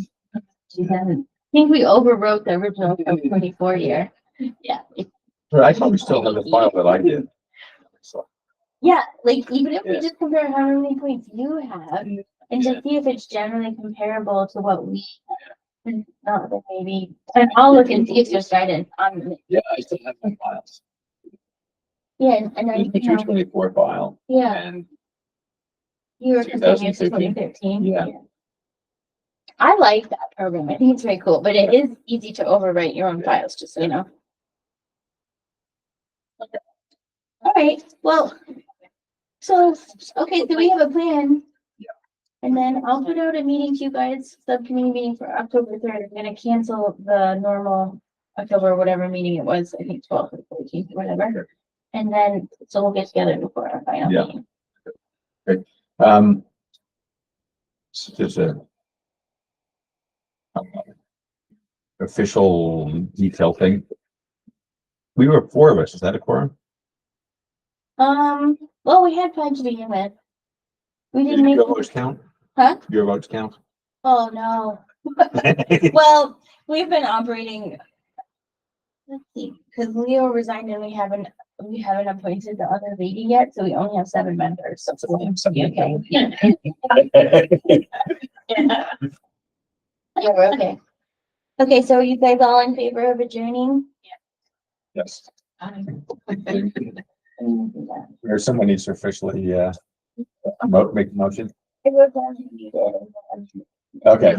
Speaker 2: think we overwrote the original 24 year. Yeah.
Speaker 4: But I probably still have the file that I did. So,
Speaker 2: Yeah, like even if we
Speaker 4: Yeah.
Speaker 2: just compare how many points you have and to see if it's generally comparable to what we have. And then maybe, and I'll look and see if there's guidance on,
Speaker 1: Yeah, I still have my files.
Speaker 2: yeah, and I,
Speaker 1: The 224 file
Speaker 2: yeah,
Speaker 1: and
Speaker 2: you were continuous
Speaker 1: 2015.
Speaker 2: 2015.
Speaker 1: Yeah.
Speaker 2: I like that program. I think it's very cool, but it is easy to overwrite your own files, just so you know. All right, well, so, okay, so we have a plan.
Speaker 1: Yeah.
Speaker 2: And then I'll put out a meeting to you guys, subcommittee meeting for October 3rd. I'm gonna cancel the normal October, whatever meeting it was, I think 12th or 14th, whatever. And then, so we'll get together before our final
Speaker 1: Yeah.
Speaker 2: meeting.
Speaker 4: so there's a official detail thing. We were 4 of us, is that a quorum?
Speaker 2: Well, we had 5 to begin with. We
Speaker 4: Did
Speaker 2: didn't make,
Speaker 4: your votes count?
Speaker 2: huh?
Speaker 4: Your votes count?
Speaker 2: Oh, no. Well, we've been operating. Let's see, because Leo resigned and we haven't appointed the other lady yet, so we only have 7 members, so. Okay. Yeah. Yeah, we're okay. Okay, so are you guys all in favor of adjourning?
Speaker 4: Yes.
Speaker 2: Um,
Speaker 4: Or someone needs to officially, make a motion.
Speaker 2: I wrote down who you did, and then-
Speaker 4: Okay.